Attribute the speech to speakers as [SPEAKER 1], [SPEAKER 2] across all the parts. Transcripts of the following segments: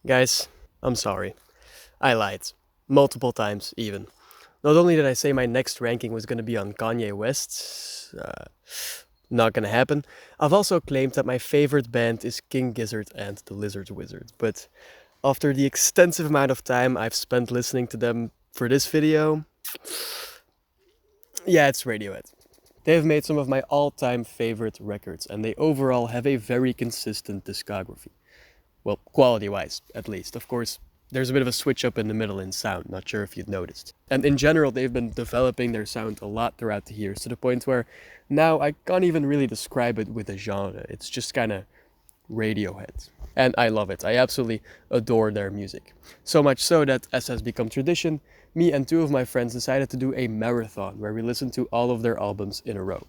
[SPEAKER 1] Guys, I'm sorry. I lied. Multiple times, even. Not only did I say my next ranking was gonna be on Kanye West, not gonna happen, I've also claimed that my favorite band is King Gizzard and the Lizard Wizard. But after the extensive amount of time I've spent listening to them for this video, yeah, it's Radiohead. They've made some of my all time favorite records, and they overall have a very consistent discography. Well, quality wise, at least. Of course, there's a bit of a switch up in the middle in sound, not sure if you've noticed. And in general, they've been developing their sound a lot throughout the years, to the point where now I can't even really describe it with a genre. It's just kind of Radiohead. And I love it. I absolutely adore their music. So much so that, as has become tradition, me and two of my friends decided to do a marathon where we listened to all of their albums in a row.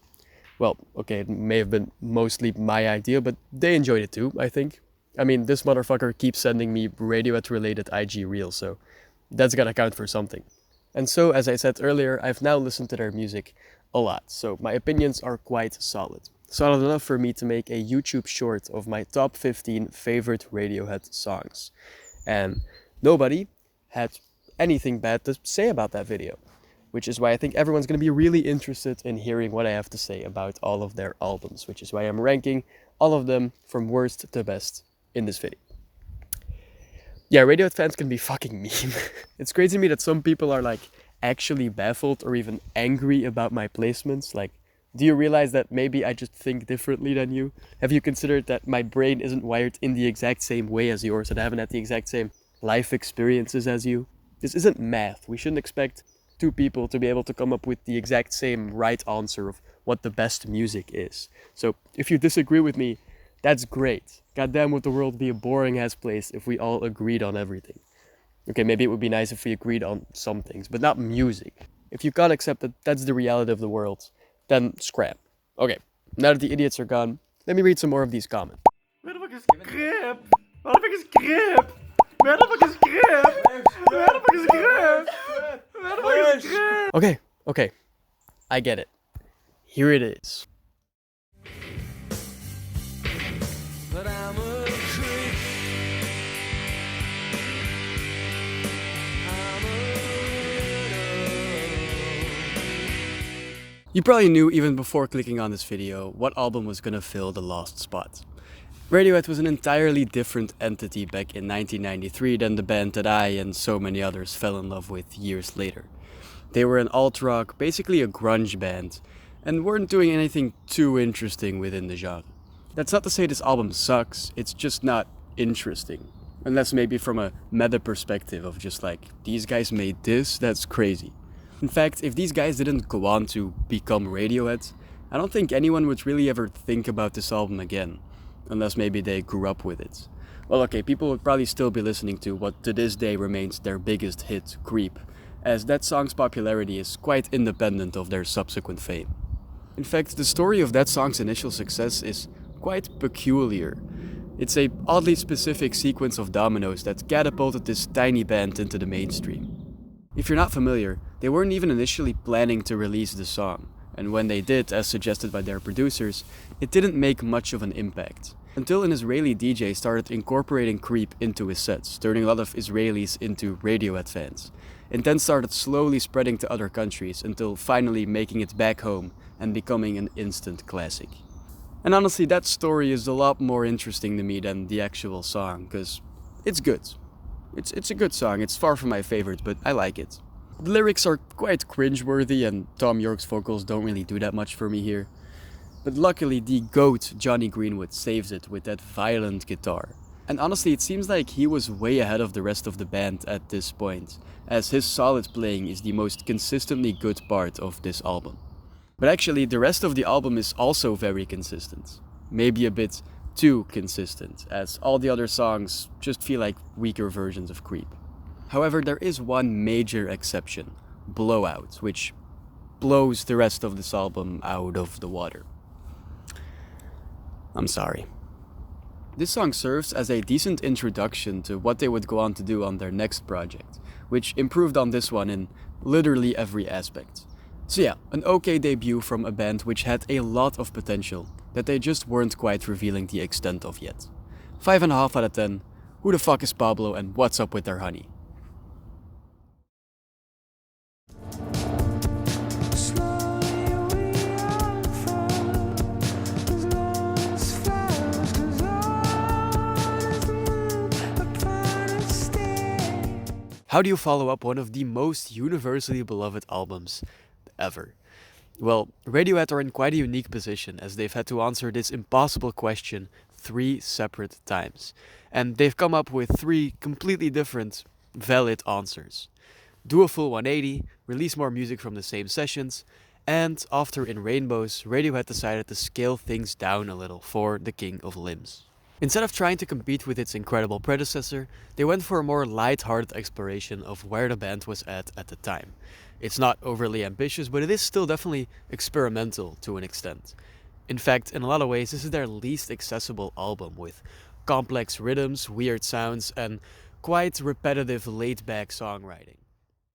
[SPEAKER 1] Well, okay, it may have been mostly my idea, but they enjoyed it too, I think. I mean, this motherfucker keeps sending me Radiohead related IG reels, so that's gotta count for something. And so, as I said earlier, I've now listened to their music a lot, so my opinions are quite solid. Solid enough for me to make a YouTube short of my top 15 favorite Radiohead songs. And nobody had anything bad to say about that video, which is why I think everyone's going to be really interested in hearing what I have to say about all of their albums, which is why I'm ranking all of them from worst to best in this video. Yeah, Radiohead fans can be fucking mean. It's crazy to me that some people are like actually baffled or even angry about my placements. Like, do you realize that maybe I just think differently than you? Have you considered that my brain isn't wired in the exact same way as yours, and I haven't had the exact same life experiences as you? This isn't math. We shouldn't expect two people to be able to come up with the exact same right answer of what the best music is. So if you disagree with me, that's great. Goddamn, would the world be a boring ass place if we all agreed on everything. Okay, maybe it would be nice if we agreed on some things, but not music. If you can't accept that that's the reality of the world, then scrap. Okay, now that the idiots are gone, let me read some more of these comments.
[SPEAKER 2] Where the fuck is Grip? Where the fuck is Grip? Where the fuck is Grip? Where the fuck is Grip? Where the fuck is Grip?
[SPEAKER 1] Okay, I get it. Here it is.
[SPEAKER 2] But I'm a creep. I'm a
[SPEAKER 1] You probably knew even before clicking on this video what album was gonna fill the lost spot. Radiohead was an entirely different entity back in 1993 than the band that I and so many others fell in love with years later. They were an alt-rock, basically a grunge band, and weren't doing anything too interesting within the genre. That's not to say this album sucks, it's just not interesting. Unless maybe from a meta perspective of just like, these guys made this, that's crazy. In fact, if these guys didn't go on to become Radiohead, I don't think anyone would really ever think about this album again. Unless maybe they grew up with it. Well, okay, people would probably still be listening to what to this day remains their biggest hit, Creep, as that song's popularity is quite independent of their subsequent fame. In fact, the story of that song's initial success is quite peculiar. It's a oddly specific sequence of dominoes that catapulted this tiny band into the mainstream. If you're not familiar, they weren't even initially planning to release the song, and when they did, as suggested by their producers, it didn't make much of an impact. Until an Israeli DJ started incorporating Creep into his sets, turning a lot of Israelis into Radiohead fans, and then started slowly spreading to other countries until finally making it back home and becoming an instant classic. And honestly, that story is a lot more interesting to me than the actual song, because it's good. It's a good song, it's far from my favorite, but I like it. The lyrics are quite cringeworthy and Tom York's vocals don't really do that much for me here. But luckily the GOAT Johnny Greenwood saves it with that violent guitar. And honestly, it seems like he was way ahead of the rest of the band at this point, as his solid playing is the most consistently good part of this album. But actually, the rest of the album is also very consistent. Maybe a bit too consistent, as all the other songs just feel like weaker versions of Creep. However, there is one major exception, Blowout, which blows the rest of this album out of the water. I'm sorry. This song serves as a decent introduction to what they would go on to do on their next project, which improved on this one in literally every aspect. So yeah, an okay debut from a band which had a lot of potential that they just weren't quite revealing the extent of yet. 5.5 out of 10, Who the fuck is Pablo and what's up with their honey? How do you follow up one of the most universally beloved albums ever? Well, Radiohead are in quite a unique position as they've had to answer this impossible question 3 separate times. And they've come up with 3 completely different, valid answers. Do a full 180, release more music from the same sessions, and after In Rainbows, Radiohead decided to scale things down a little for The King of Limbs. Instead of trying to compete with its incredible predecessor, they went for a more light-hearted exploration of where the band was at the time. It's not overly ambitious, but it is still definitely experimental to an extent. In fact, in a lot of ways, this is their least accessible album, with complex rhythms, weird sounds, and quite repetitive laid-back songwriting.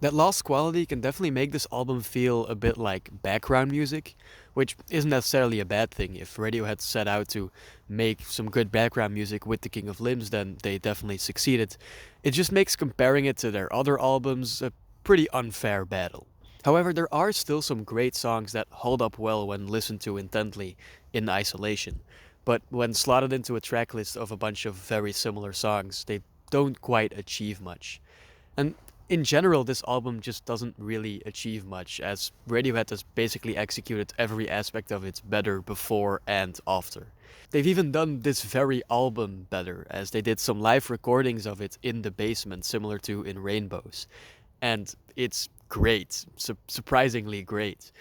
[SPEAKER 1] That lost quality can definitely make this album feel a bit like background music, which isn't necessarily a bad thing. If Radiohead set out to make some good background music with The King of Limbs, then they definitely succeeded. It just makes comparing it to their other albums a pretty unfair battle. However, there are still some great songs that hold up well when listened to intently in isolation. But when slotted into a tracklist of a bunch of very similar songs, they don't quite achieve much. And in general, this album just doesn't really achieve much, as Radiohead has basically executed every aspect of it better before and after. They've even done this very album better, as they did some live recordings of it in the basement, similar to In Rainbows. And it's great, surprisingly great.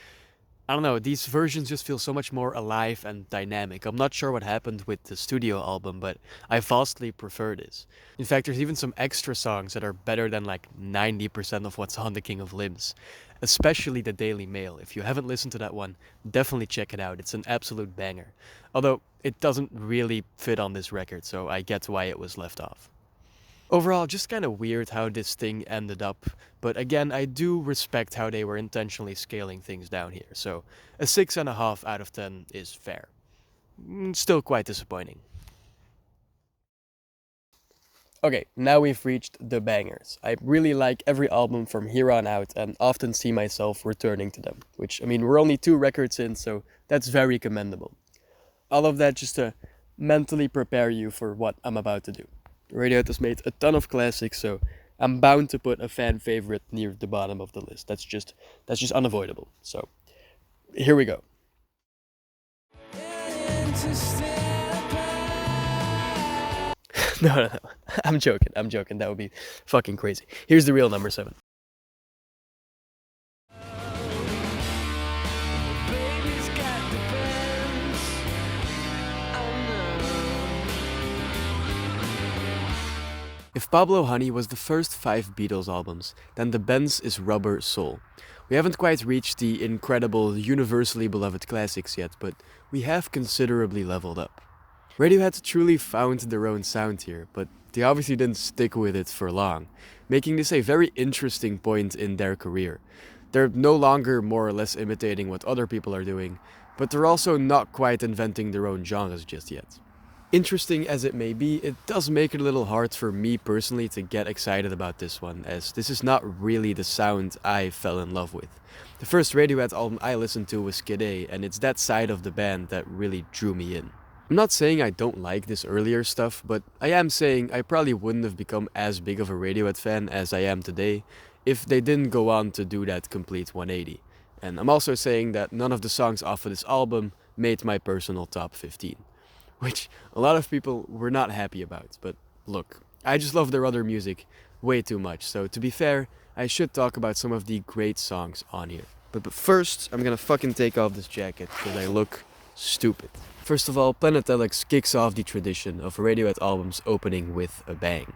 [SPEAKER 1] I don't know, these versions just feel so much more alive and dynamic. I'm not sure what happened with the studio album, but I vastly prefer this. In fact, there's even some extra songs that are better than like 90% of what's on The King of Limbs. Especially the Daily Mail. If you haven't listened to that one, definitely check it out. It's an absolute banger. Although, it doesn't really fit on this record, so I get why it was left off. Overall, just kind of weird how this thing ended up, but again, I do respect how they were intentionally scaling things down here, so a 6.5 out of 10 is fair. Still quite disappointing. Okay, now we've reached the bangers. I really like every album from here on out and often see myself returning to them, which, I mean, we're only 2 records in, so that's very commendable. All of that just to mentally prepare you for what I'm about to do. Radiohead has made a ton of classics, so I'm bound to put a fan favorite near the bottom of the list. That's just unavoidable. So, here we go. No. I'm joking. That would be fucking crazy. Here's the real number 7. If Pablo Honey was the first 5 Beatles albums, then The Bends is Rubber Soul. We haven't quite reached the incredible, universally beloved classics yet, but we have considerably leveled up. Radiohead truly found their own sound here, but they obviously didn't stick with it for long, making this a very interesting point in their career. They're no longer more or less imitating what other people are doing, but they're also not quite inventing their own genres just yet. Interesting as it may be, it does make it a little hard for me personally to get excited about this one, as this is not really the sound I fell in love with. The first Radiohead album I listened to was Kid A, and it's that side of the band that really drew me in. I'm not saying I don't like this earlier stuff, but I am saying I probably wouldn't have become as big of a Radiohead fan as I am today if they didn't go on to do that complete 180. And I'm also saying that none of the songs off of this album made my personal top 15. Which a lot of people were not happy about, but look, I just love their other music way too much, so to be fair, I should talk about some of the great songs on here. But first, I'm gonna fucking take off this jacket, because I look stupid. First of all, Planetellix kicks off the tradition of Radiohead albums opening with a bang.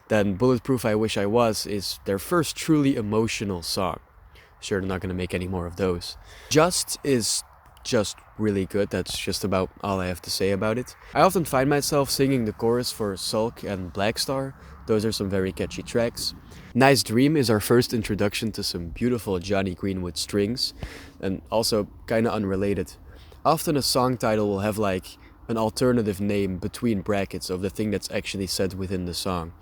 [SPEAKER 1] Then Bulletproof I Wish I Was is their first truly emotional song. Sure, they're not gonna make any more of those. Just is just really good. That's just about all I have to say about it. I often find myself singing the chorus for Sulk and Black Star. Those are some very catchy tracks. Nice Dream is our first introduction to some beautiful Johnny Greenwood strings, and also kinda unrelated. Often a song title will have like an alternative name between brackets of the thing that's actually said within the song,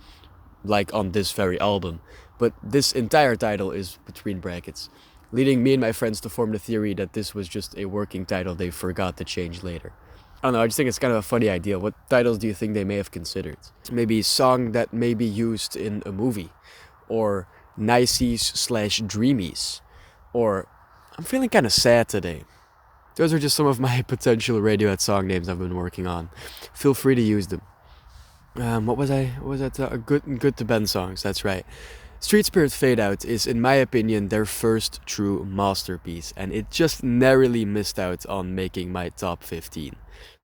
[SPEAKER 1] like on this very album. But this entire title is between brackets, leading me and my friends to form the theory that this was just a working title they forgot to change later. I don't know, I just think it's kind of a funny idea. What titles do you think they may have considered? Maybe song that may be used in a movie, or Niceys/Dreamies, or I'm feeling kind of sad today. Those are just some of my potential Radiohead song names I've been working on. Feel free to use them. What was that? Good to Ben songs, that's right. Street Spirit Fade Out is, in my opinion, their first true masterpiece, and it just narrowly missed out on making my top 15.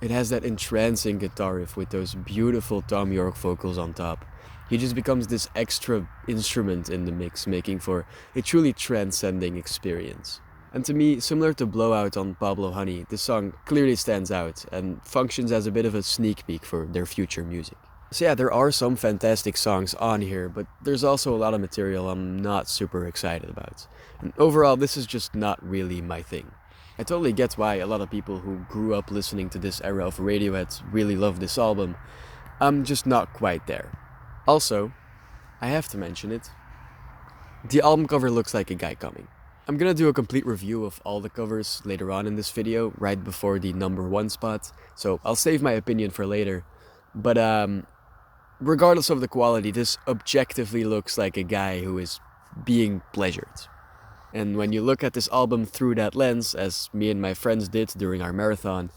[SPEAKER 1] It has that entrancing guitar riff with those beautiful Thom Yorke vocals on top. He just becomes this extra instrument in the mix, making for a truly transcending experience. And to me, similar to Blowout on Pablo Honey, this song clearly stands out and functions as a bit of a sneak peek for their future music. So yeah, there are some fantastic songs on here, but there's also a lot of material I'm not super excited about. And overall, this is just not really my thing. I totally get why a lot of people who grew up listening to this era of Radiohead really love this album. I'm just not quite there. Also, I have to mention it, the album cover looks like a guy coming. I'm gonna do a complete review of all the covers later on in this video, right before the number 1 spot, so I'll save my opinion for later. But regardless of the quality, this objectively looks like a guy who is being pleasured. And when you look at this album through that lens, as me and my friends did during our marathon,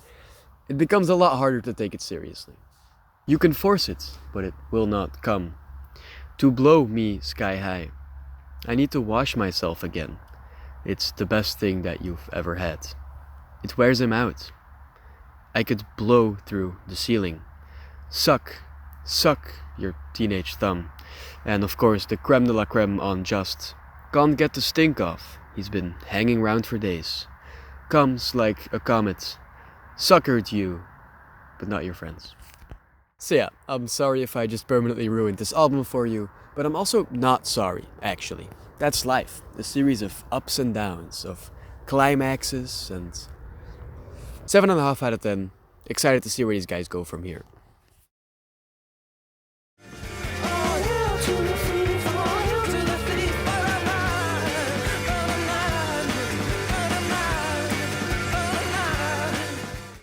[SPEAKER 1] it becomes a lot harder to take it seriously. You can force it, but it will not come. To blow me sky high, I need to wash myself again. It's the best thing that you've ever had. It wears him out. I could blow through the ceiling. Suck your teenage thumb. And of course the creme de la creme on Just. Can't get the stink off. He's been hanging around for days. Comes like a comet. Suckered you, but not your friends. So yeah, I'm sorry if I just permanently ruined this album for you, but I'm also not sorry, actually. That's life, a series of ups and downs, of climaxes, and 7.5 out of 10. Excited to see where these guys go from here.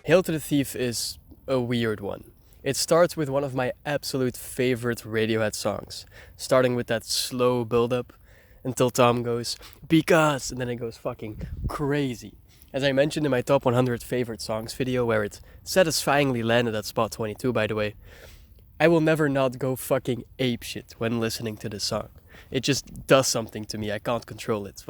[SPEAKER 1] Hail to the Thief is a weird one. It starts with one of my absolute favorite Radiohead songs, starting with that slow build-up until Tom goes, because, and then it goes fucking crazy. As I mentioned in my top 100 favorite songs video, where it satisfyingly landed at spot 22 by the way, I will never not go fucking apeshit when listening to this song. It just does something to me, I can't control it.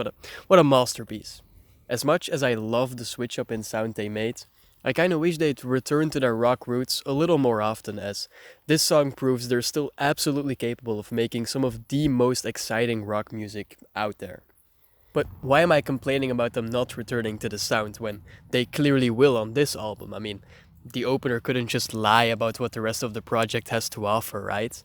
[SPEAKER 1] What a masterpiece. As much as I love the switch up in sound they made, I kinda wish they'd return to their rock roots a little more often, as this song proves they're still absolutely capable of making some of the most exciting rock music out there. But why am I complaining about them not returning to the sound when they clearly will on this album? I mean, the opener couldn't just lie about what the rest of the project has to offer, right?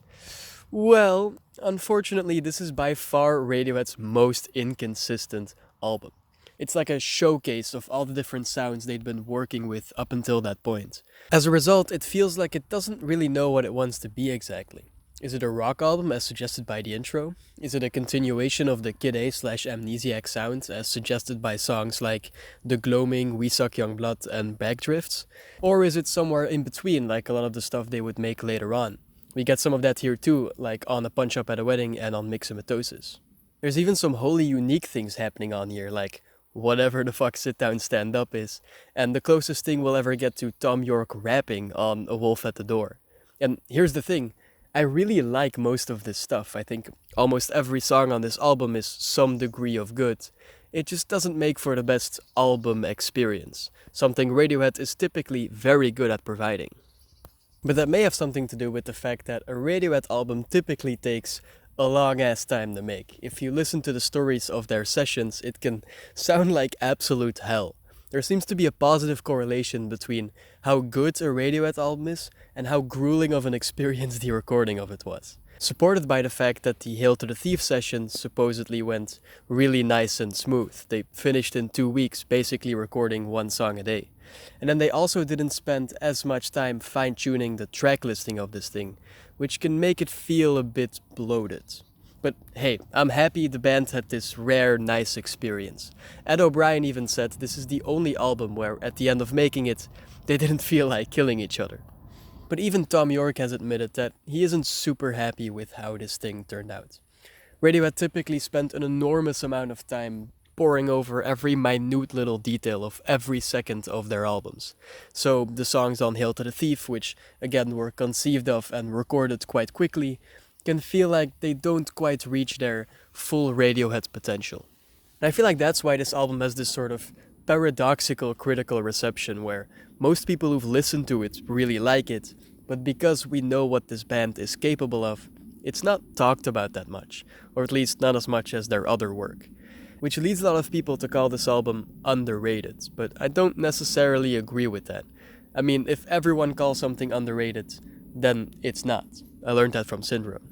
[SPEAKER 1] Well, unfortunately, this is by far Radiohead's most inconsistent album. It's like a showcase of all the different sounds they'd been working with up until that point. As a result, it feels like it doesn't really know what it wants to be exactly. Is it a rock album as suggested by the intro? Is it a continuation of the Kid A/Amnesiac sound as suggested by songs like The Gloaming, We Suck Young Blood and Backdrifts? Or is it somewhere in between like a lot of the stuff they would make later on? We get some of that here too, like on A Punch Up at a Wedding and on Mixomatosis. There's even some wholly unique things happening on here, like whatever the fuck Sit Down Stand Up is, and the closest thing we'll ever get to Thom Yorke rapping on A Wolf at the Door. And here's the thing, I really like most of this stuff. I think almost every song on this album is some degree of good. It just doesn't make for the best album experience, something Radiohead is typically very good at providing. But that may have something to do with the fact that a Radiohead album typically takes a long ass time to make. If you listen to the stories of their sessions, it can sound like absolute hell. There seems to be a positive correlation between how good a Radiohead album is and how grueling of an experience the recording of it was. Supported by the fact that the Hail to the Thief sessions supposedly went really nice and smooth. They finished in 2 weeks, basically recording one song a day.
[SPEAKER 3] And then they also didn't spend as much time fine-tuning the track listing of this thing, which can make it feel a bit bloated. But hey, I'm happy the band had this rare, nice experience. Ed O'Brien even said this is the only album where, at the end of making it, they didn't feel like killing each other. But even Thom Yorke has admitted that he isn't super happy with how this thing turned out. Radiohead typically spent an enormous amount of time poring over every minute little detail of every second of their albums. So the songs on Hail to the Thief, which again were conceived of and recorded quite quickly, can feel like they don't quite reach their full Radiohead potential. And I feel like that's why this album has this sort of paradoxical critical reception where most people who've listened to it really like it, but because we know what this band is capable of, it's not talked about that much, or at least not as much as their other work. Which leads a lot of people to call this album underrated, but I don't necessarily agree with that. I mean, if everyone calls something underrated, then it's not. I learned that from Syndrome.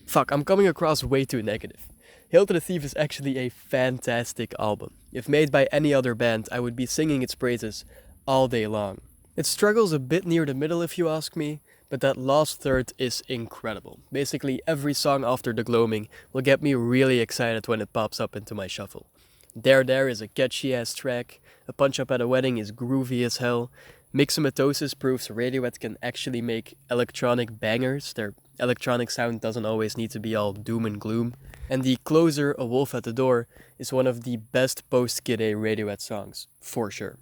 [SPEAKER 3] Fuck, I'm coming across way too negative. Hail to the Thief is actually a fantastic album. If made by any other band, I would be singing its praises all day long. It struggles a bit near the middle if you ask me, but that last third is incredible. Basically every song after The Gloaming will get me really excited when it pops up into my shuffle. There is a catchy ass track, A Punch Up at a Wedding is groovy as hell, Mixomatosis proves Radiohead can actually make electronic bangers, their electronic sound doesn't always need to be all doom and gloom, and the closer, A Wolf at the Door, is one of the best post-Kid A Radiohead songs, for sure.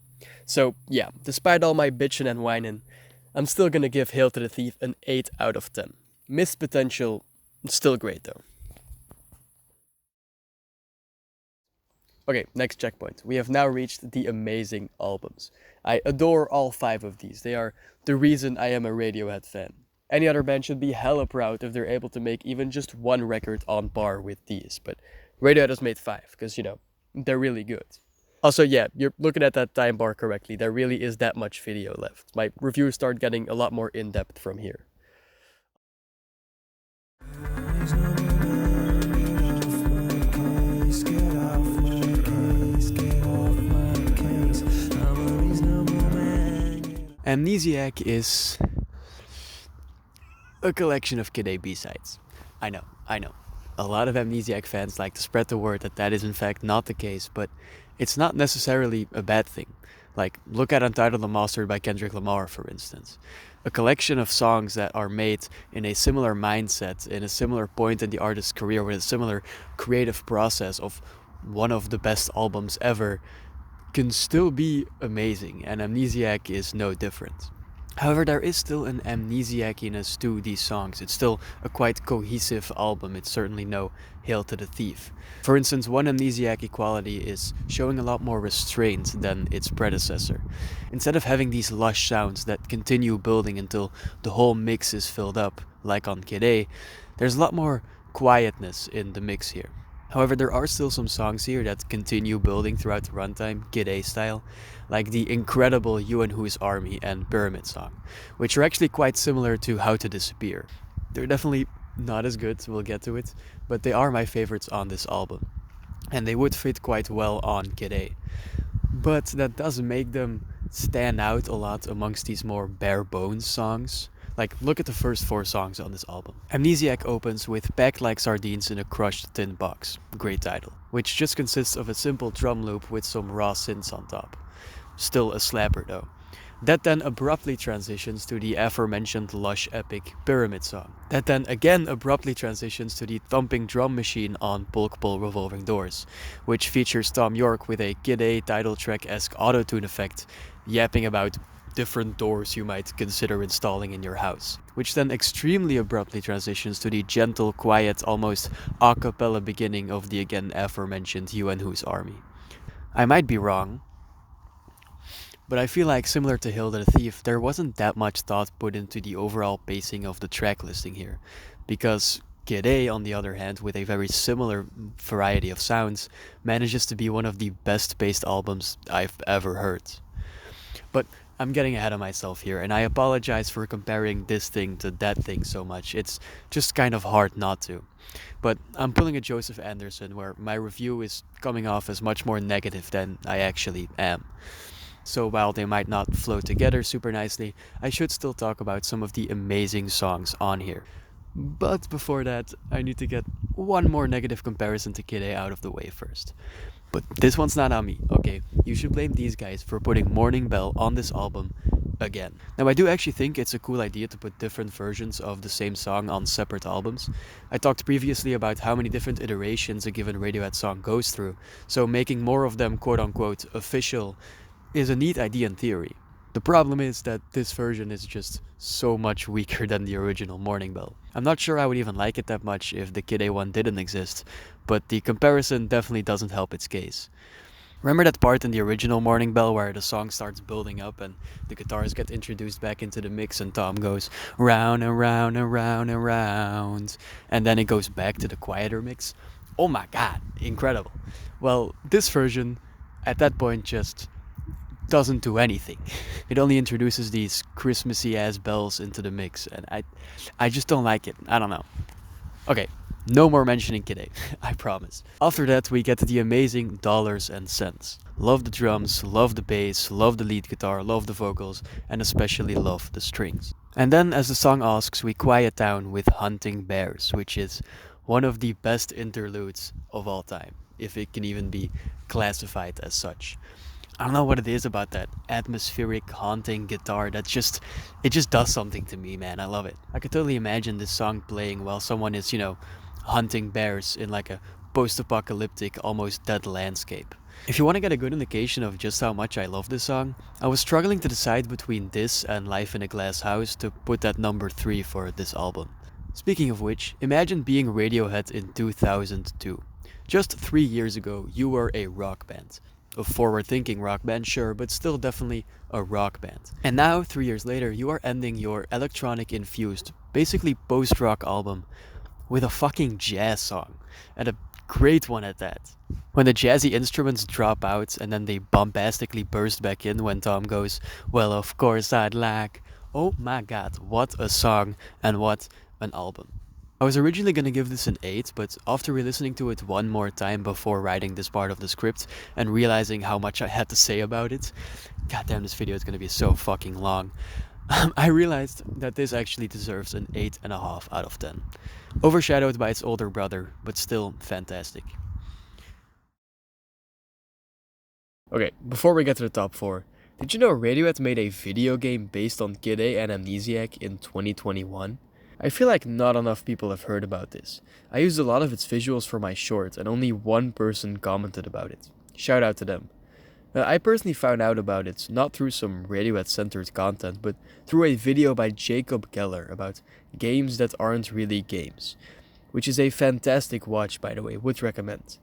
[SPEAKER 3] So yeah, despite all my bitchin' and whinin', I'm still gonna give Hail to the Thief an 8 out of 10. Missed potential, still great though. Okay, next checkpoint. We have now reached the amazing albums. I adore all 5 of these. They are the reason I am a Radiohead fan. Any other band should be hella proud if they're able to make even just one record on par with these, but Radiohead has made 5, because, you know, they're really good. Also, yeah, you're looking at that time bar correctly. There really is that much video left. My reviews start getting a lot more in-depth from here.
[SPEAKER 1] Amnesiac is a collection of Kid A B-sides. I know. A lot of Amnesiac fans like to spread the word that is in fact not the case, but it's not necessarily a bad thing. Like, look at Untitled Unmastered by Kendrick Lamar, for instance. A collection of songs that are made in a similar mindset, in a similar point in the artist's career, with a similar creative process of one of the best albums ever, can still be amazing, and Amnesiac is no different. However, there is still an amnesiaciness to these songs. It's still a quite cohesive album. It's certainly no Hail to the Thief. For instance, one amnesiac quality is showing a lot more restraint than its predecessor. Instead of having these lush sounds that continue building until the whole mix is filled up, like on Kid A, there's a lot more quietness in the mix here. However, there are still some songs here that continue building throughout the runtime, Kid A style, like the incredible You and Whose Army and Pyramid song, which are actually quite similar to How to Disappear. They're definitely not as good, we'll get to it, but they are my favorites on this album, and they would fit quite well on Kid A. But that does make them stand out a lot amongst these more bare bones songs. Like, look at the first 4 songs on this album. Amnesiac opens with Packed Like Sardines in a Crushed Tin Box, great title, which just consists of a simple drum loop with some raw synths on top. Still a slapper though. That then abruptly transitions to the aforementioned lush epic Pyramid song. That then again abruptly transitions to the thumping drum machine on Polk Pull Revolving Doors, which features Thom Yorke with a Kid A title track-esque auto-tune effect, yapping about different doors you might consider installing in your house, which then extremely abruptly transitions to the gentle, quiet, almost a cappella beginning of the again aforementioned You and Whose Army. I might be wrong, but I feel like, similar to Hail to the Thief, there wasn't that much thought put into the overall pacing of the track listing here, because Kid A, on the other hand, with a very similar variety of sounds, manages to be one of the best paced albums I've ever heard. But I'm getting ahead of myself here, and I apologize for comparing this thing to that thing so much. It's just kind of hard not to. But I'm pulling a Joseph Anderson, where my review is coming off as much more negative than I actually am. so while they might not flow together super nicely, I should still talk about some of the amazing songs on here. But before that, I need to get one more negative comparison to Kid A out of the way first. But this one's not on me, okay? You should blame these guys for putting Morning Bell on this album again. Now, I do actually think it's a cool idea to put different versions of the same song on separate albums. I talked previously about how many different iterations a given Radiohead song goes through, so making more of them quote-unquote official is a neat idea in theory. The problem is that this version is just so much weaker than the original Morning Bell. I'm not sure I would even like it that much if the Kid A one didn't exist, but the comparison definitely doesn't help its case. Remember that part in the original Morning Bell where the song starts building up and the guitars get introduced back into the mix and Tom goes round and round and round and round, and then it goes back to the quieter mix? Oh my god, incredible. Well, this version at that point just doesn't do anything. It only introduces these Christmassy ass bells into the mix, and I just don't like it. I don't know. Okay, no more mentioning Kid A, I promise. After that, we get the amazing Dollars and Cents. Love the drums, love the bass, love the lead guitar, love the vocals, and especially love the strings. And then, as the song asks, we quiet down with Hunting Bears, which is one of the best interludes of all time, if it can even be classified as such. I don't know what it is about that atmospheric haunting guitar that just does something to me, man. I love it. I could totally imagine this song playing while someone is, hunting bears in like a post-apocalyptic, almost dead landscape. If you want to get a good indication of just how much I love this song, I was struggling to decide between this and Life in a Glass House to put that number 3 for this album. Speaking of which, imagine being Radiohead in 2002. Just 3 years ago, you were a rock band. A forward-thinking rock band, sure, but still definitely a rock band. And now, 3 years later, you are ending your electronic-infused, basically post-rock album with a fucking jazz song, and a great one at that. When the jazzy instruments drop out and then they bombastically burst back in when Tom goes, well, of course I'd like... Oh my god, what a song, and what an album. I was originally going to give this an 8, but after re-listening to it one more time before writing this part of the script and realizing how much I had to say about it, goddamn, this video is going to be so fucking long, I realized that this actually deserves an 8.5 out of 10. Overshadowed by its older brother, but still fantastic. Okay, before we get to the top 4, did you know Radiohead made a video game based on Kid A and Amnesiac in 2021? I feel like not enough people have heard about this. I used a lot of its visuals for my short and only one person commented about it. Shout out to them. I personally found out about it not through some Radiohead-centered content, but through a video by Jacob Geller about games that aren't really games. Which is a fantastic watch, by the way, would recommend.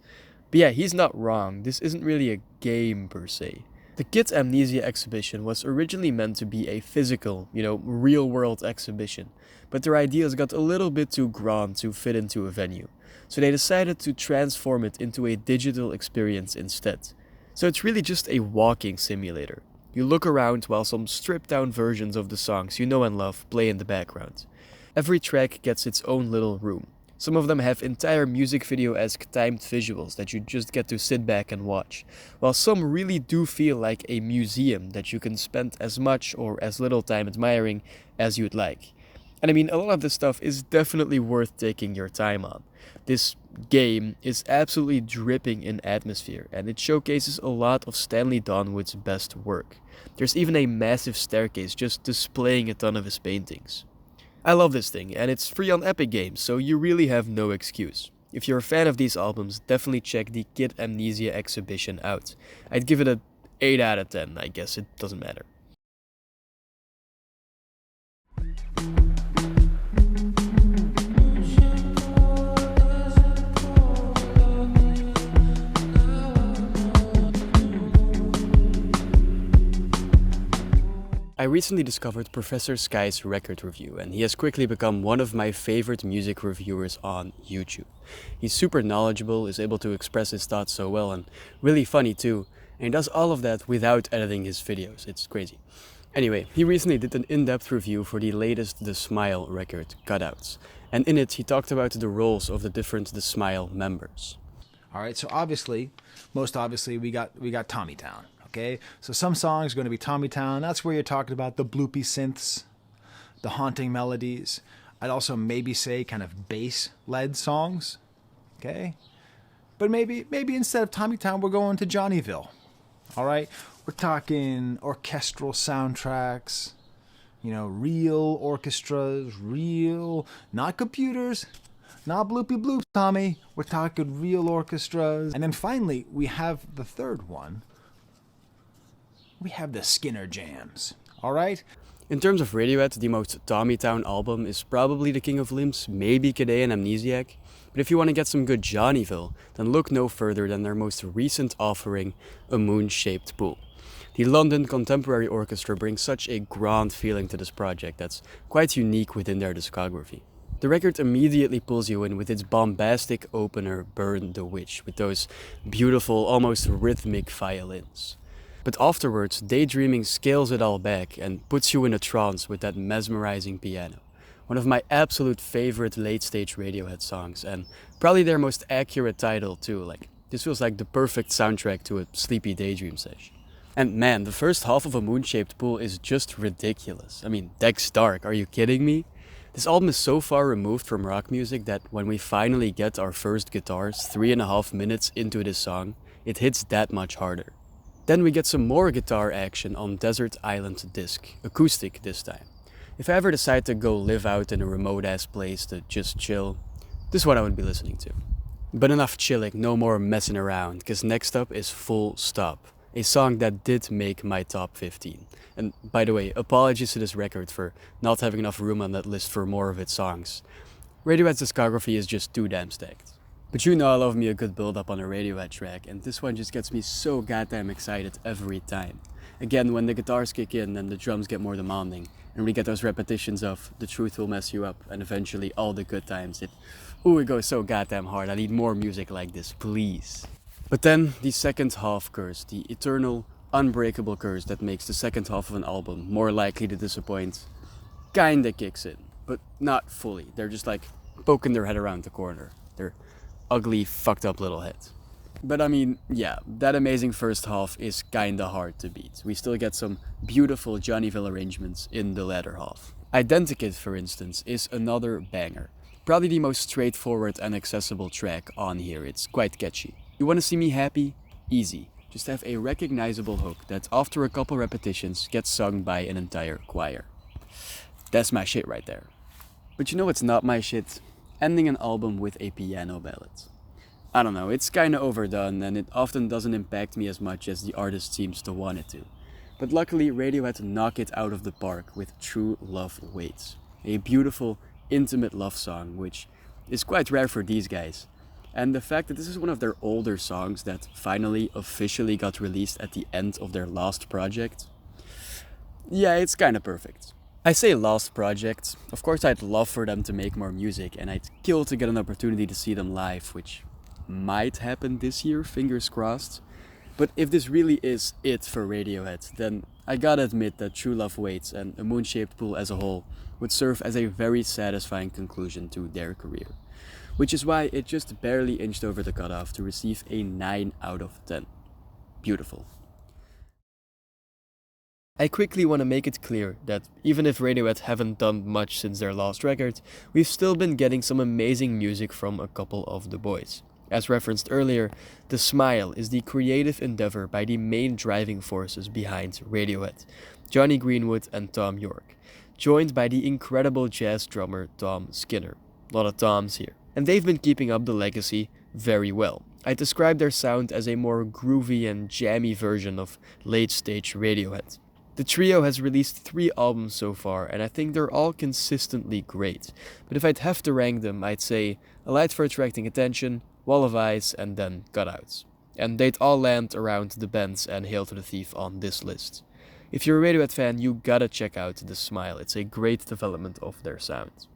[SPEAKER 1] But yeah, he's not wrong, this isn't really a game per se. The Kid Amnesia exhibition was originally meant to be a physical, real-world exhibition, but their ideas got a little bit too grand to fit into a venue, so they decided to transform it into a digital experience instead. So it's really just a walking simulator. You look around while some stripped-down versions of the songs you know and love play in the background. Every track gets its own little room. Some of them have entire music video-esque timed visuals that you just get to sit back and watch, while some really do feel like a museum that you can spend as much or as little time admiring as you'd like. And I mean, a lot of this stuff is definitely worth taking your time on. This game is absolutely dripping in atmosphere, and it showcases a lot of Stanley Donwood's best work. There's even a massive staircase just displaying a ton of his paintings. I love this thing, and it's free on Epic Games, so you really have no excuse. If you're a fan of these albums, definitely check the Kid Amnesia exhibition out. I'd give it a 8 out of 10, I guess, it doesn't matter. I recently discovered Professor Sky's record review, and he has quickly become one of my favorite music reviewers on YouTube. He's super knowledgeable, is able to express his thoughts so well, and really funny too, and he does all of that without editing his videos. It's crazy. Anyway, he recently did an in-depth review for the latest The Smile record, Cutouts, and in it he talked about the roles of the different The Smile members.
[SPEAKER 4] All right, so most obviously, we got Tommy Town. Okay, so some songs are going to be Tommy Town. That's where you're talking about the bloopy synths, the haunting melodies. I'd also maybe say kind of bass-led songs. Okay, but maybe instead of Tommy Town, we're going to Johnnyville. All right, we're talking orchestral soundtracks. You know, real orchestras, not computers, not bloopy bloops, Tommy. We're talking real orchestras. And then finally, we have the third one. We have the Skinner jams, all right?
[SPEAKER 1] In terms of Radiohead, the most Tommy Town album is probably The King of Limbs, maybe Cadet and Amnesiac. But if you want to get some good Johnnyville, then look no further than their most recent offering, A Moon-Shaped Pool. The London Contemporary Orchestra brings such a grand feeling to this project that's quite unique within their discography. The record immediately pulls you in with its bombastic opener, Burn the Witch, with those beautiful, almost rhythmic violins. But afterwards, Daydreaming scales it all back and puts you in a trance with that mesmerizing piano. One of my absolute favorite late-stage Radiohead songs, and probably their most accurate title too. Like, this feels like the perfect soundtrack to a sleepy daydream session. And man, the first half of A Moon-Shaped Pool is just ridiculous. I mean, Dex Dark, are you kidding me? This album is so far removed from rock music that when we finally get our first guitars 3.5 minutes into this song, it hits that much harder. Then we get some more guitar action on Desert Island Disc, acoustic this time. If I ever decide to go live out in a remote ass place to just chill, this is what I would be listening to. But enough chilling, no more messing around, cause next up is Full Stop, a song that did make my top 15. And by the way, apologies to this record for not having enough room on that list for more of its songs. Radiohead's discography is just too damn stacked. But you know I love me a good build-up on a Radiohead track, and this one just gets me so goddamn excited every time. Again, when the guitars kick in and the drums get more demanding, and we get those repetitions of The Truth Will Mess You Up, and eventually All the Good Times, it goes so goddamn hard. I need more music like this, please. But then, the second half curse, the eternal, unbreakable curse that makes the second half of an album more likely to disappoint, kinda kicks in, but not fully. They're just like poking their head around the corner. They're ugly, fucked up little heads. But I mean, yeah, that amazing first half is kinda hard to beat. We still get some beautiful Johnnyville arrangements in the latter half. Identikit, for instance, is another banger. Probably the most straightforward and accessible track on here. It's quite catchy. You wanna see me happy? Easy. Just have a recognizable hook that after a couple repetitions gets sung by an entire choir. That's my shit right there. But you know what's not my shit? Ending an album with a piano ballad. I don't know, it's kinda overdone and it often doesn't impact me as much as the artist seems to want it to. But luckily Radiohead knock it out of the park with True Love Waits. A beautiful, intimate love song which is quite rare for these guys. And the fact that this is one of their older songs that finally officially got released at the end of their last project, yeah, it's kinda perfect. I say last project, of course I'd love for them to make more music and I'd kill to get an opportunity to see them live, which might happen this year, fingers crossed. But if this really is it for Radiohead, then I gotta admit that True Love Waits and A Moon-Shaped Pool as a whole would serve as a very satisfying conclusion to their career. Which is why it just barely inched over the cutoff to receive a 9 out of 10. Beautiful. I quickly want to make it clear that even if Radiohead haven't done much since their last record, we've still been getting some amazing music from a couple of the boys. As referenced earlier, The Smile is the creative endeavor by the main driving forces behind Radiohead, Johnny Greenwood and Tom York, joined by the incredible jazz drummer Tom Skinner. A lot of Toms here. And they've been keeping up the legacy very well. I describe their sound as a more groovy and jammy version of late-stage Radiohead. The trio has released 3 albums so far, and I think they're all consistently great. But if I'd have to rank them, I'd say A Light for Attracting Attention, Wall of Ice, and then Cutouts. And they'd all land around The Bends and Hail to the Thief on this list. If you're a Radiohead fan, you gotta check out The Smile. It's a great development of their sound.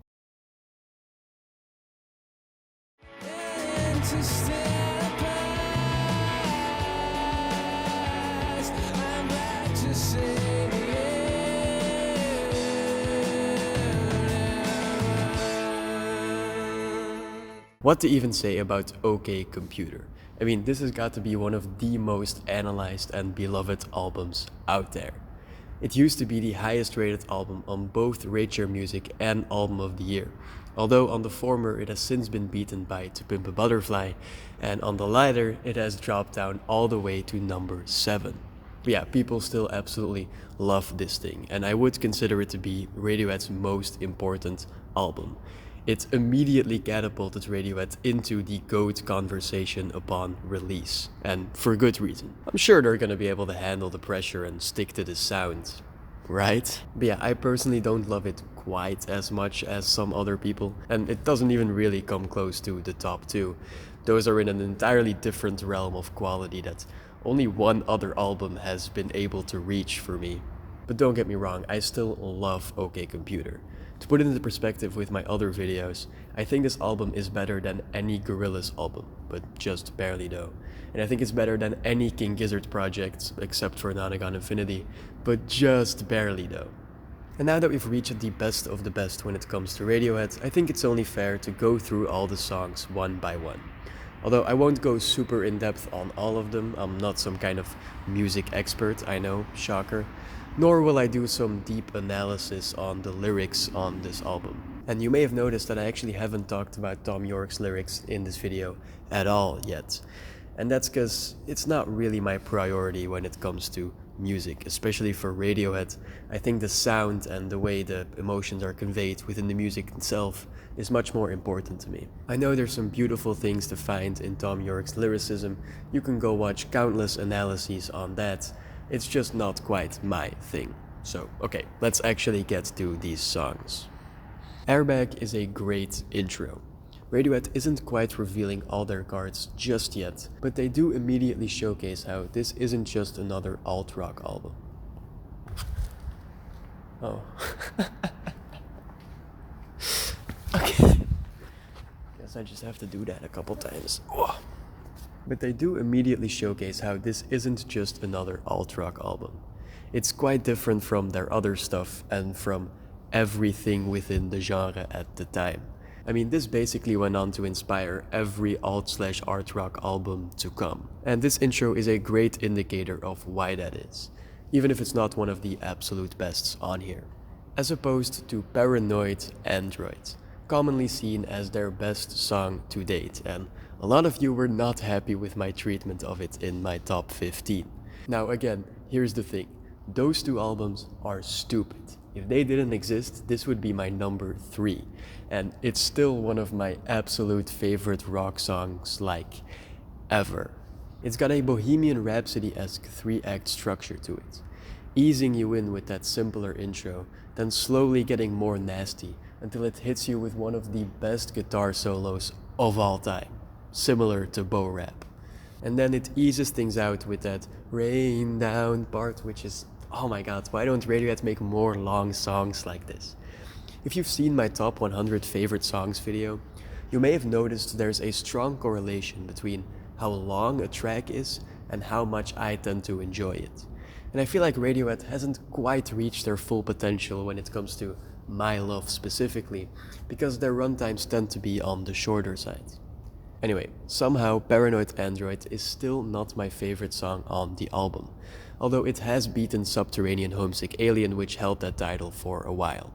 [SPEAKER 1] What to even say about OK Computer?
[SPEAKER 3] I mean, this has got to be one of the most analyzed and beloved albums out there. It used to be the highest rated album on both Rate Your Music and Album of the Year, although on the former it has since been beaten by To Pimp a Butterfly, and on the latter it has dropped down all the way to number 7. But yeah, people still absolutely love this thing, and I would consider it to be Radiohead's most important album. It immediately catapulted Radiohead into the GOAT conversation upon release, and for good reason. I'm sure they're gonna be able to handle the pressure and stick to the sound, right? But yeah, I personally don't love it quite as much as some other people, and it doesn't even really come close to the top 2. Those are in an entirely different realm of quality that only one other album has been able to reach for me. But don't get me wrong, I still love OK Computer. To put it into perspective with my other videos, I think this album is better than any Gorillaz album, but just barely though. And I think it's better than any King Gizzard project, except for Nonagon Infinity, but just barely though. And now that we've reached the best of the best when it comes to Radiohead, I think it's only fair to go through all the songs one by one. Although I won't go super in depth on all of them, I'm not some kind of music expert, I know, shocker. Nor will I do some deep analysis on the lyrics on this album. And you may have noticed that I actually haven't talked about Thom Yorke's lyrics in this video at all yet. And that's because it's not really my priority when it comes to music, especially for Radiohead. I think the sound and the way the emotions are conveyed within the music itself is much more important to me. I know there's some beautiful things to find in Thom Yorke's lyricism. You can go watch countless analyses on that. It's just not quite my thing. So, okay, let's actually get to these songs. Airbag is a great intro. Radiohead isn't quite revealing all their cards just yet, but they do immediately showcase how this isn't just another alt-rock album. Oh. Okay. Guess I just have to do that a couple times. Oh. But they do immediately showcase how this isn't just another alt-rock album. It's quite different from their other stuff and from everything within the genre at the time. I mean, this basically went on to inspire every alt/art rock album to come. And this intro is a great indicator of why that is, even if it's not one of the absolute bests on here. As opposed to Paranoid Android, commonly seen as their best song to date, and a lot of you were not happy with my treatment of it in my top 15. Now again, here's the thing. Those two albums are stupid. If they didn't exist, this would be my number 3. And it's still one of my absolute favorite rock songs, like, ever. It's got a Bohemian Rhapsody-esque 3-act structure to it, easing you in with that simpler intro, then slowly getting more nasty until it hits you with one of the best guitar solos of all time, similar to Bo Rap. And then it eases things out with that rain down part, which is, oh my god, why don't Radiohead make more long songs like this? If you've seen my top 100 favorite songs video, you may have noticed there's a strong correlation between how long a track is and how much I tend to enjoy it. And I feel like Radiohead hasn't quite reached their full potential when it comes to My Love specifically, because their runtimes tend to be on the shorter side. Anyway, somehow Paranoid Android is still not my favorite song on the album, although it has beaten Subterranean Homesick Alien, which held that title for a while.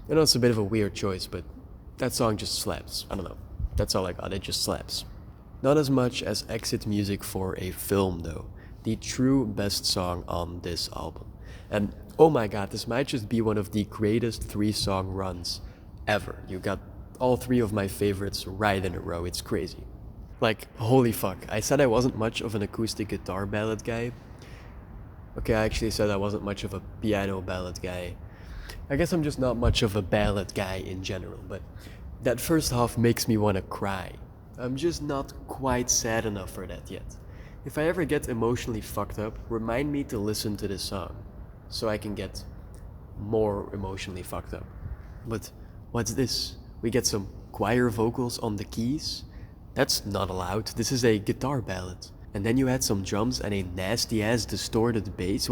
[SPEAKER 3] I know it's a bit of a weird choice, but that song just slaps. I don't know. That's all I got, it just slaps. Not as much as Exit Music for a Film though, the true best song on this album. And oh my god, this might just be one of the greatest 3-song runs ever. You got all 3 of my favorites right in a row, it's crazy. Like, holy fuck, I said I wasn't much of an acoustic guitar ballad guy. Okay, I actually said I wasn't much of a piano ballad guy. I guess I'm just not much of a ballad guy in general, but that first half makes me want to cry. I'm just not quite sad enough for that yet. If I ever get emotionally fucked up, remind me to listen to this song, so I can get more emotionally fucked up. But what's this? We get some choir vocals on the keys? That's not allowed, this is a guitar ballad. And then you add some drums and a nasty ass distorted bass?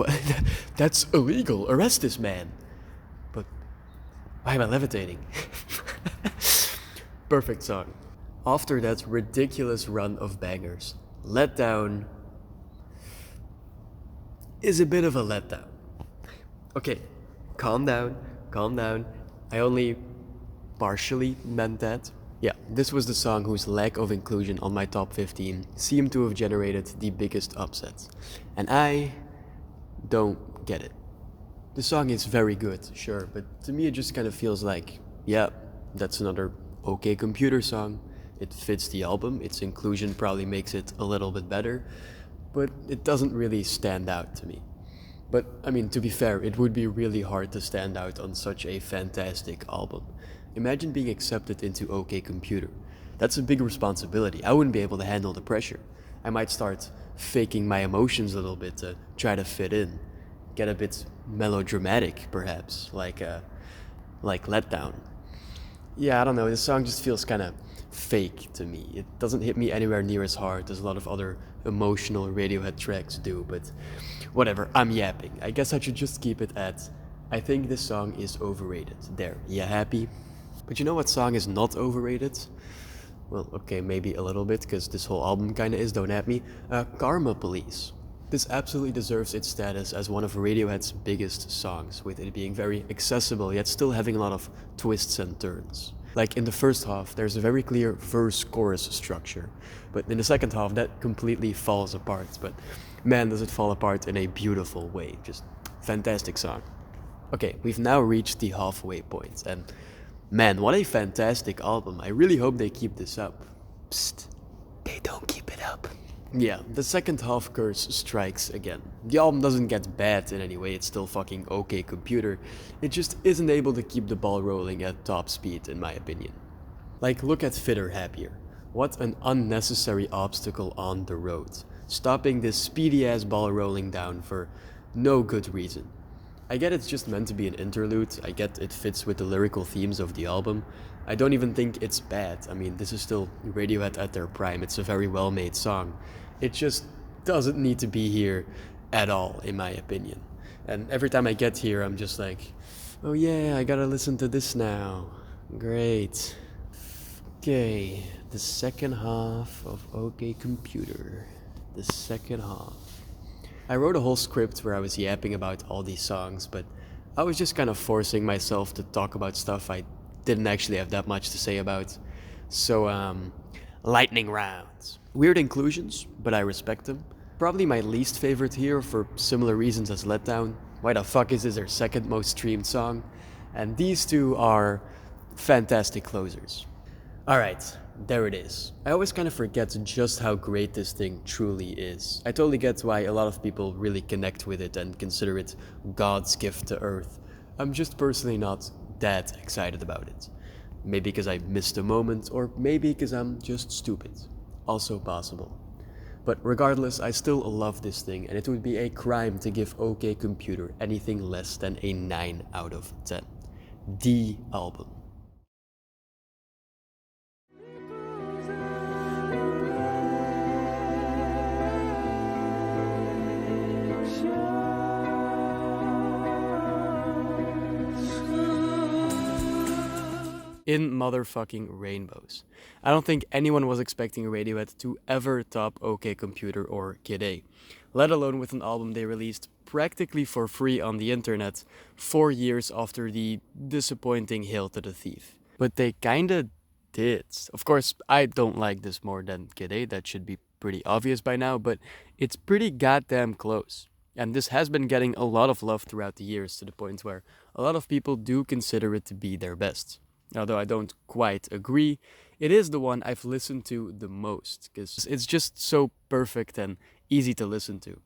[SPEAKER 3] That's illegal, arrest this man! But why am I levitating? Perfect song. After that ridiculous run of bangers, Letdown is a bit of a letdown. Okay, calm down, calm down. I only partially meant that. Yeah, this was the song whose lack of inclusion on my top 15 seemed to have generated the biggest upsets. And I don't get it. The song is very good, sure, but to me it just kind of feels like, yeah, that's another OK Computer song. It fits the album, its inclusion probably makes it a little bit better, but it doesn't really stand out to me. But, I mean, to be fair, it would be really hard to stand out on such a fantastic album. Imagine being accepted into OK Computer. That's a big responsibility. I wouldn't be able to handle the pressure. I might start faking my emotions a little bit to try to fit in. Get a bit melodramatic, perhaps, like Letdown. Yeah, I don't know, this song just feels kind of fake to me. It doesn't hit me anywhere near as hard as a lot of other emotional Radiohead tracks do, but whatever, I'm yapping. I guess I should just keep it at, I think this song is overrated. There, you happy? But you know what song is not overrated? Well, okay, maybe a little bit, because this whole album kinda is, don't at me. Karma Police. This absolutely deserves its status as one of Radiohead's biggest songs, with it being very accessible, yet still having a lot of twists and turns. Like in the first half, there's a very clear verse-chorus structure, but in the second half, that completely falls apart. But man, does it fall apart in a beautiful way. Just fantastic song. Okay, we've now reached the halfway point, and man, what a fantastic album. I really hope they keep this up. Psst, they don't keep it up. Yeah, the second half curse strikes again. The album doesn't get bad in any way, it's still fucking OK Computer. It just isn't able to keep the ball rolling at top speed, in my opinion. Like, look at Fitter Happier. What an unnecessary obstacle on the road. Stopping this speedy ass ball rolling down for no good reason. I get it's just meant to be an interlude, I get it fits with the lyrical themes of the album. I don't even think it's bad. I mean, this is still Radiohead at their prime, it's a very well made song. It just doesn't need to be here at all, in my opinion. And every time I get here, I'm just like, oh yeah, I gotta listen to this now. Great. Okay, the second half of OK Computer. The second half. I wrote a whole script where I was yapping about all these songs, but I was just kind of forcing myself to talk about stuff I didn't actually have that much to say about. So, lightning rounds. Weird inclusions, but I respect them. Probably my least favorite here for similar reasons as Letdown. Why the fuck is this their second most streamed song? And these two are fantastic closers. Alright, there it is. I always kind of forget just how great this thing truly is. I totally get why a lot of people really connect with it and consider it God's gift to Earth. I'm just personally not that excited about it. Maybe because I missed a moment, or maybe because I'm just stupid. Also possible. But regardless, I still love this thing, and it would be a crime to give OK Computer anything less than a 9 out of 10. The album. In motherfucking rainbows. I don't think anyone was expecting Radiohead to ever top OK Computer or Kid A, let alone with an album they released practically for free on the internet 4 years after the disappointing Hail to the Thief. But they kinda did. Of course, I don't like this more than Kid A, that should be pretty obvious by now, but it's pretty goddamn close. And this has been getting a lot of love throughout the years, to the point where a lot of people do consider it to be their best. Although I don't quite agree, it is the one I've listened to the most, because it's just so perfect and easy to listen to.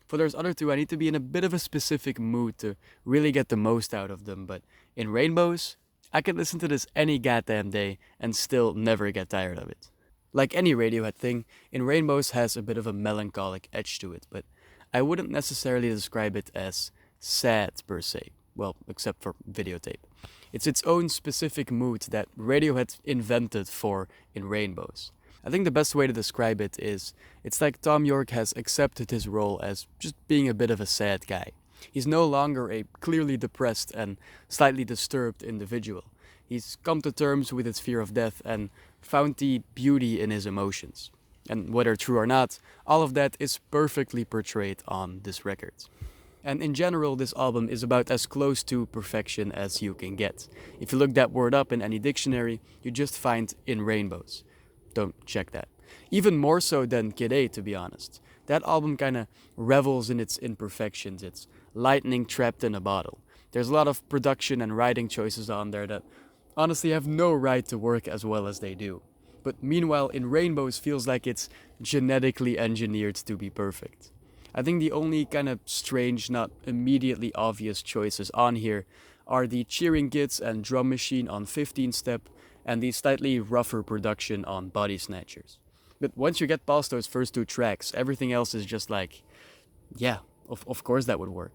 [SPEAKER 3] For those other two, I need to be in a bit of a specific mood to really get the most out of them, but in Rainbows, I can listen to this any goddamn day and still never get tired of it. Like any Radiohead thing, In Rainbows has a bit of a melancholic edge to it, but I wouldn't necessarily describe it as sad per se. Well, except for Videotape. It's its own specific mood that Radiohead invented for In Rainbows. I think the best way to describe it is, it's like Thom Yorke has accepted his role as just being a bit of a sad guy. He's no longer a clearly depressed and slightly disturbed individual. He's come to terms with his fear of death and found the beauty in his emotions.
[SPEAKER 1] And whether true or not, all of that is perfectly portrayed on this record. And in general, this album is about as close to perfection as you can get. If you look that word up in any dictionary, you just find in rainbows. Don't check that. Even more so than Kid A, to be honest. That album kinda revels in its imperfections. It's lightning trapped in a bottle. There's a lot of production and writing choices on there that honestly have no right to work as well as they do. But meanwhile, in Rainbows feels like it's genetically engineered to be perfect. I think the only kind of strange, not immediately obvious choices on here are the cheering kits and drum machine on 15-step and the slightly rougher production on Body Snatchers. But once you get past those first two tracks, everything else is just like, yeah, of course that would work.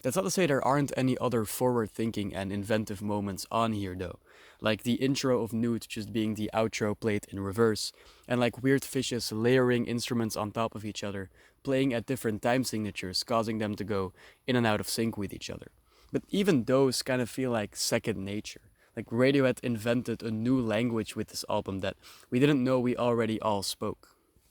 [SPEAKER 1] That's not to say there aren't any other forward-thinking and inventive moments on here though, like the intro of Nude just being the outro played in reverse, and like Weird Fishes layering instruments on top of each other, playing at different time signatures, causing them to go in and out of sync with each other. But even those kind of feel like second nature. Like Radiohead invented a new language with this album that we didn't know we already all spoke.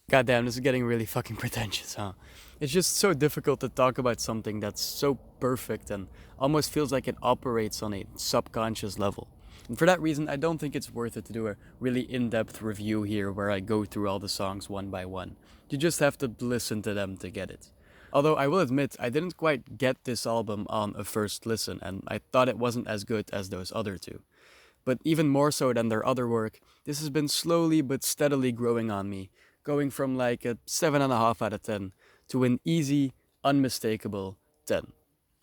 [SPEAKER 1] Goddamn, this is getting really fucking pretentious, huh? It's just so difficult to talk about something that's so perfect and almost feels like it operates on a subconscious level. And for that reason, I don't think it's worth it to do a really in-depth review here where I go through all the songs one by one. You just have to listen to them to get it. Although I will admit, I didn't quite get this album on a first listen, and I thought it wasn't as good as those other two. But even more so than their other work, this has been slowly but steadily growing on me, going from like a 7.5 out of 10 to an easy, unmistakable 10.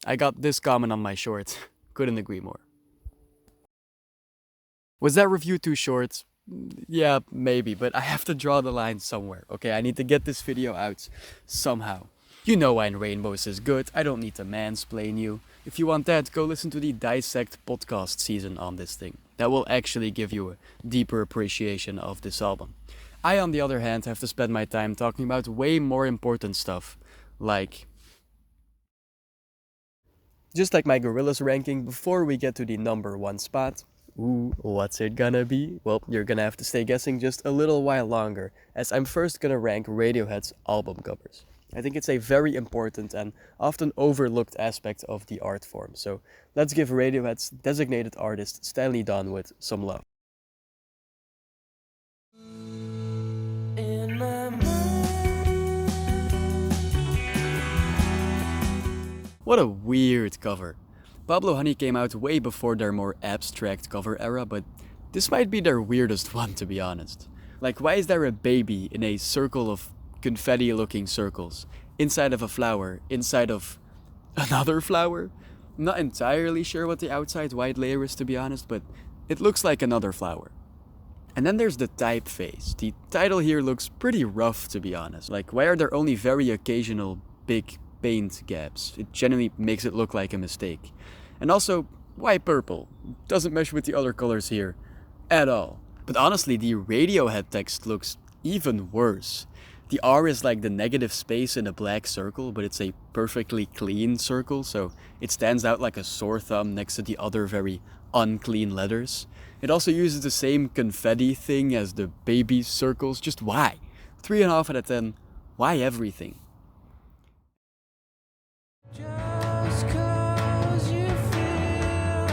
[SPEAKER 1] I got this comment on my short, couldn't agree more. Was that review too short? Yeah, maybe, but I have to draw the line somewhere, okay? I need to get this video out somehow. You know why Rainbows is good, I don't need to mansplain you. If you want that, go listen to the Dissect podcast season on this thing. That will actually give you a deeper appreciation of this album. I, on the other hand, have to spend my time talking about way more important stuff, like... just like my Gorillaz ranking before we get to the number 1 spot. Ooh, what's it gonna be? Well, you're gonna have to stay guessing just a little while longer, as I'm first gonna rank Radiohead's album covers. I think it's a very important and often overlooked aspect of the art form, so let's give Radiohead's designated artist Stanley Donwood some love. What a weird cover. Pablo Honey came out way before their more abstract cover era, but this might be their weirdest one, to be honest. Like, why is there a baby in a circle of confetti-looking circles, inside of a flower, inside of another flower? I'm not entirely sure what the outside white layer is, to be honest, but it looks like another flower. And then there's the typeface. The title here looks pretty rough, to be honest. Like, why are there only very occasional big paint gaps? It generally makes it look like a mistake. And also, why purple? Doesn't mesh with the other colors here at all. But honestly, the Radiohead text looks even worse. The R is like the negative space in a black circle, but it's a perfectly clean circle, so it stands out like a sore thumb next to the other very unclean letters. It also uses the same confetti thing as the baby circles. Just why? 3.5 out of 10. Why everything?
[SPEAKER 5] Just 'cause you feel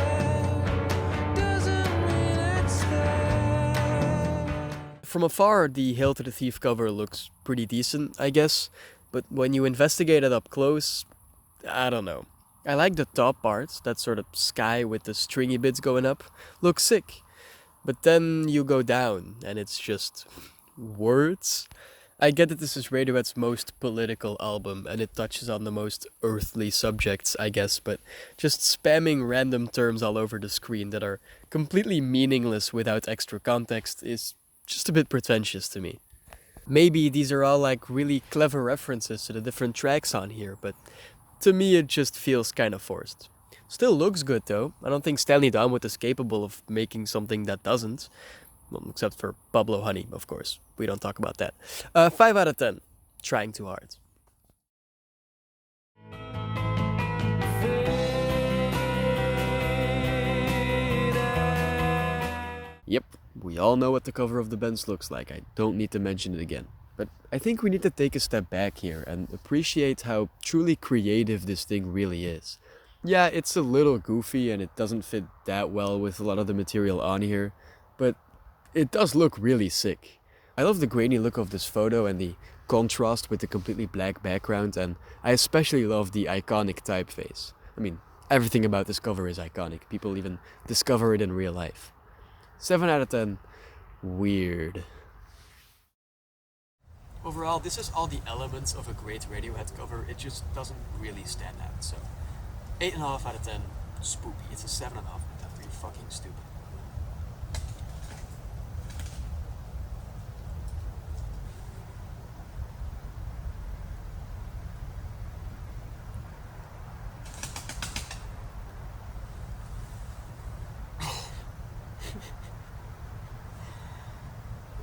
[SPEAKER 5] it doesn't mean it's there.
[SPEAKER 3] From afar, the Hail to the Thief cover looks pretty decent, I guess, but when you investigate it up close, I don't know. I like the top part, that sort of sky with the stringy bits going up, looks sick. But then you go down, and it's just words. I get that this is Radiohead's most political album, and it touches on the most earthly subjects, I guess, but just spamming random terms all over the screen that are completely meaningless without extra context is just a bit pretentious to me. Maybe these are all like really clever references to the different tracks on here, but to me it just feels kind of forced. Still looks good though. I don't think Stanley Donwood is capable of making something that doesn't. Well, except for Pablo Honey, of course. We don't talk about that. 5 out of 10. Trying too hard. Yep, we all know what the cover of the Benz looks like. I don't need to mention it again.
[SPEAKER 1] But I think we need to take a step back here and appreciate how truly creative this thing really is. Yeah, it's a little goofy and it doesn't fit that well with a lot of the material on here, but it does look really sick. I love the grainy look of this photo and the contrast with the completely black background, and I especially love the iconic typeface. I mean, everything about this cover is iconic. People even discover it in real life. 7 out of 10. Weird. Overall, this is all the elements of a great Radiohead cover. It just doesn't really stand out. So, 8.5 out of 10. Spooky. It's a 7.5 out of 10. Pretty fucking stupid.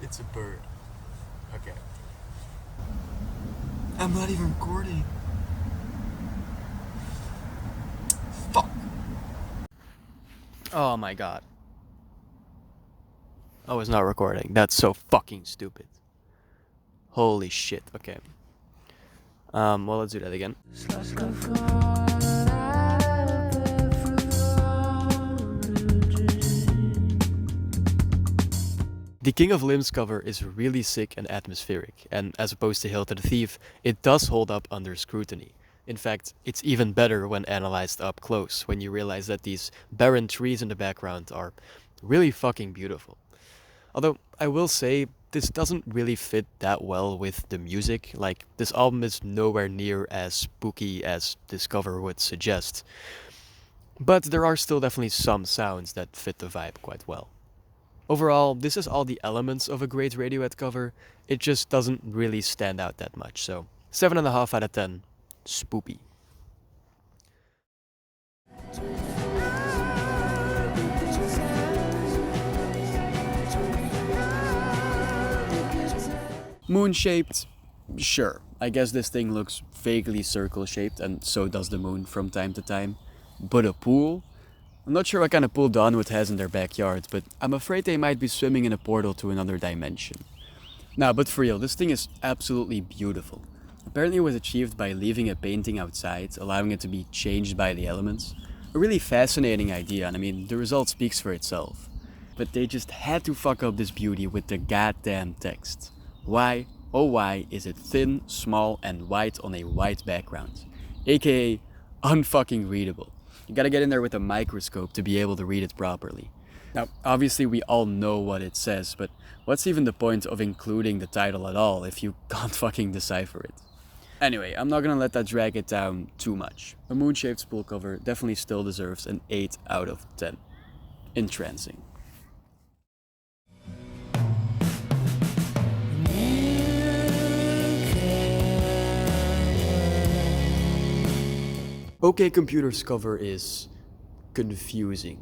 [SPEAKER 1] It's a bird. Okay. I'm not even recording. Fuck. Oh my god. I was not recording. That's so fucking stupid. Holy shit. Okay. Well, let's do that again. The King of Limbs cover is really sick and atmospheric, and as opposed to Hail to the Thief, it does hold up under scrutiny. In fact, it's even better when analyzed up close, when you realize that these barren trees in the background are really fucking beautiful. Although, I will say, this doesn't really fit that well with the music. Like, this album is nowhere near as spooky as this cover would suggest. But there are still definitely some sounds that fit the vibe quite well. Overall, this is all the elements of a great Radiohead cover. It just doesn't really stand out that much, so 7.5 out of 10. Spoopy. Moon-shaped? Sure. I guess this thing looks vaguely circle-shaped, and so does the moon from time to time. But a pool? I'm not sure what kind of pool Dawnwood has in their backyard, but I'm afraid they might be swimming in a portal to another dimension. Nah, but for real, this thing is absolutely beautiful. Apparently it was achieved by leaving a painting outside, allowing it to be changed by the elements. A really fascinating idea, and I mean, the result speaks for itself. But they just had to fuck up this beauty with the goddamn text. Why, oh why, is it thin, small, and white on a white background? AKA, unfucking readable. You gotta get in there with a microscope to be able to read it properly. Now, obviously we all know what it says, but what's even the point of including the title at all if you can't fucking decipher it? Anyway, I'm not gonna let that drag it down too much. A moon-shaped spool cover definitely still deserves an 8 out of 10. Entrancing. OK Computer's cover is confusing.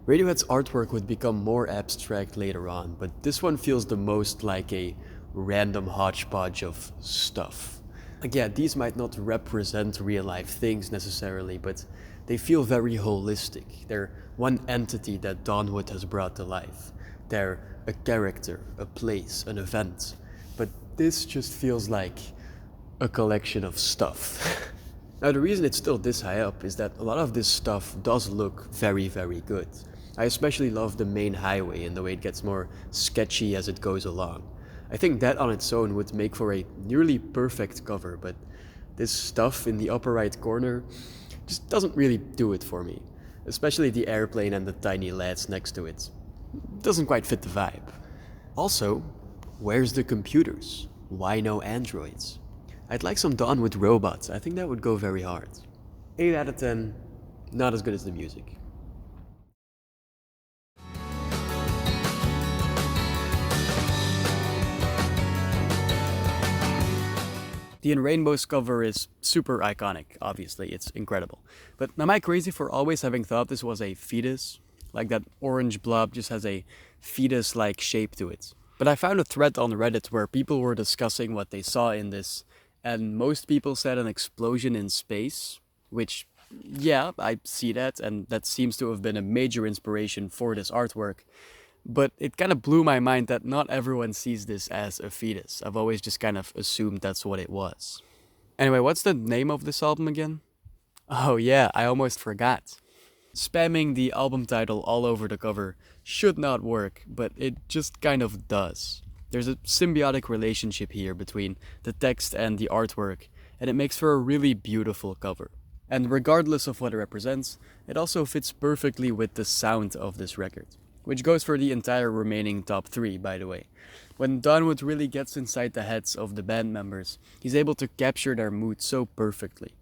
[SPEAKER 1] Radiohead's artwork would become more abstract later on, but this one feels the most like a random hodgepodge of stuff. Like, yeah, these might not represent real-life things necessarily, but they feel very holistic. They're one entity that Dawnwood has brought to life. They're a character, a place, an event. But this just feels like a collection of stuff. Now, the reason it's still this high up is that a lot of this stuff does look very, very good. I especially love the main highway and the way it gets more sketchy as it goes along. I think that on its own would make for a nearly perfect cover, but this stuff in the upper right corner just doesn't really do it for me. Especially the airplane and the tiny lads next to it. Doesn't quite fit the vibe. Also, where's the computers? Why no androids? I'd like some Dawnwood robots. I think that would go very hard. 8 out of 10. Not as good as the music. The In Rainbows cover is super iconic, obviously, it's incredible. But am I crazy for always having thought this was a fetus? Like that orange blob just has a fetus-like shape to it. But I found a thread on Reddit where people were discussing what they saw in this, and most people said an explosion in space, which, yeah, I see that, and that seems to have been a major inspiration for this artwork. But it kind of blew my mind that not everyone sees this as a fetus. I've always just kind of assumed that's what it was. Anyway, what's the name of this album again? Oh yeah, I almost forgot. Spamming the album title all over the cover should not work, but it just kind of does. There's a symbiotic relationship here between the text and the artwork, and it makes for a really beautiful cover. And regardless of what it represents, it also fits perfectly with the sound of this record, which goes for the entire remaining top 3, by the way. When Donwood really gets inside the heads of the band members, he's able to capture their mood so perfectly.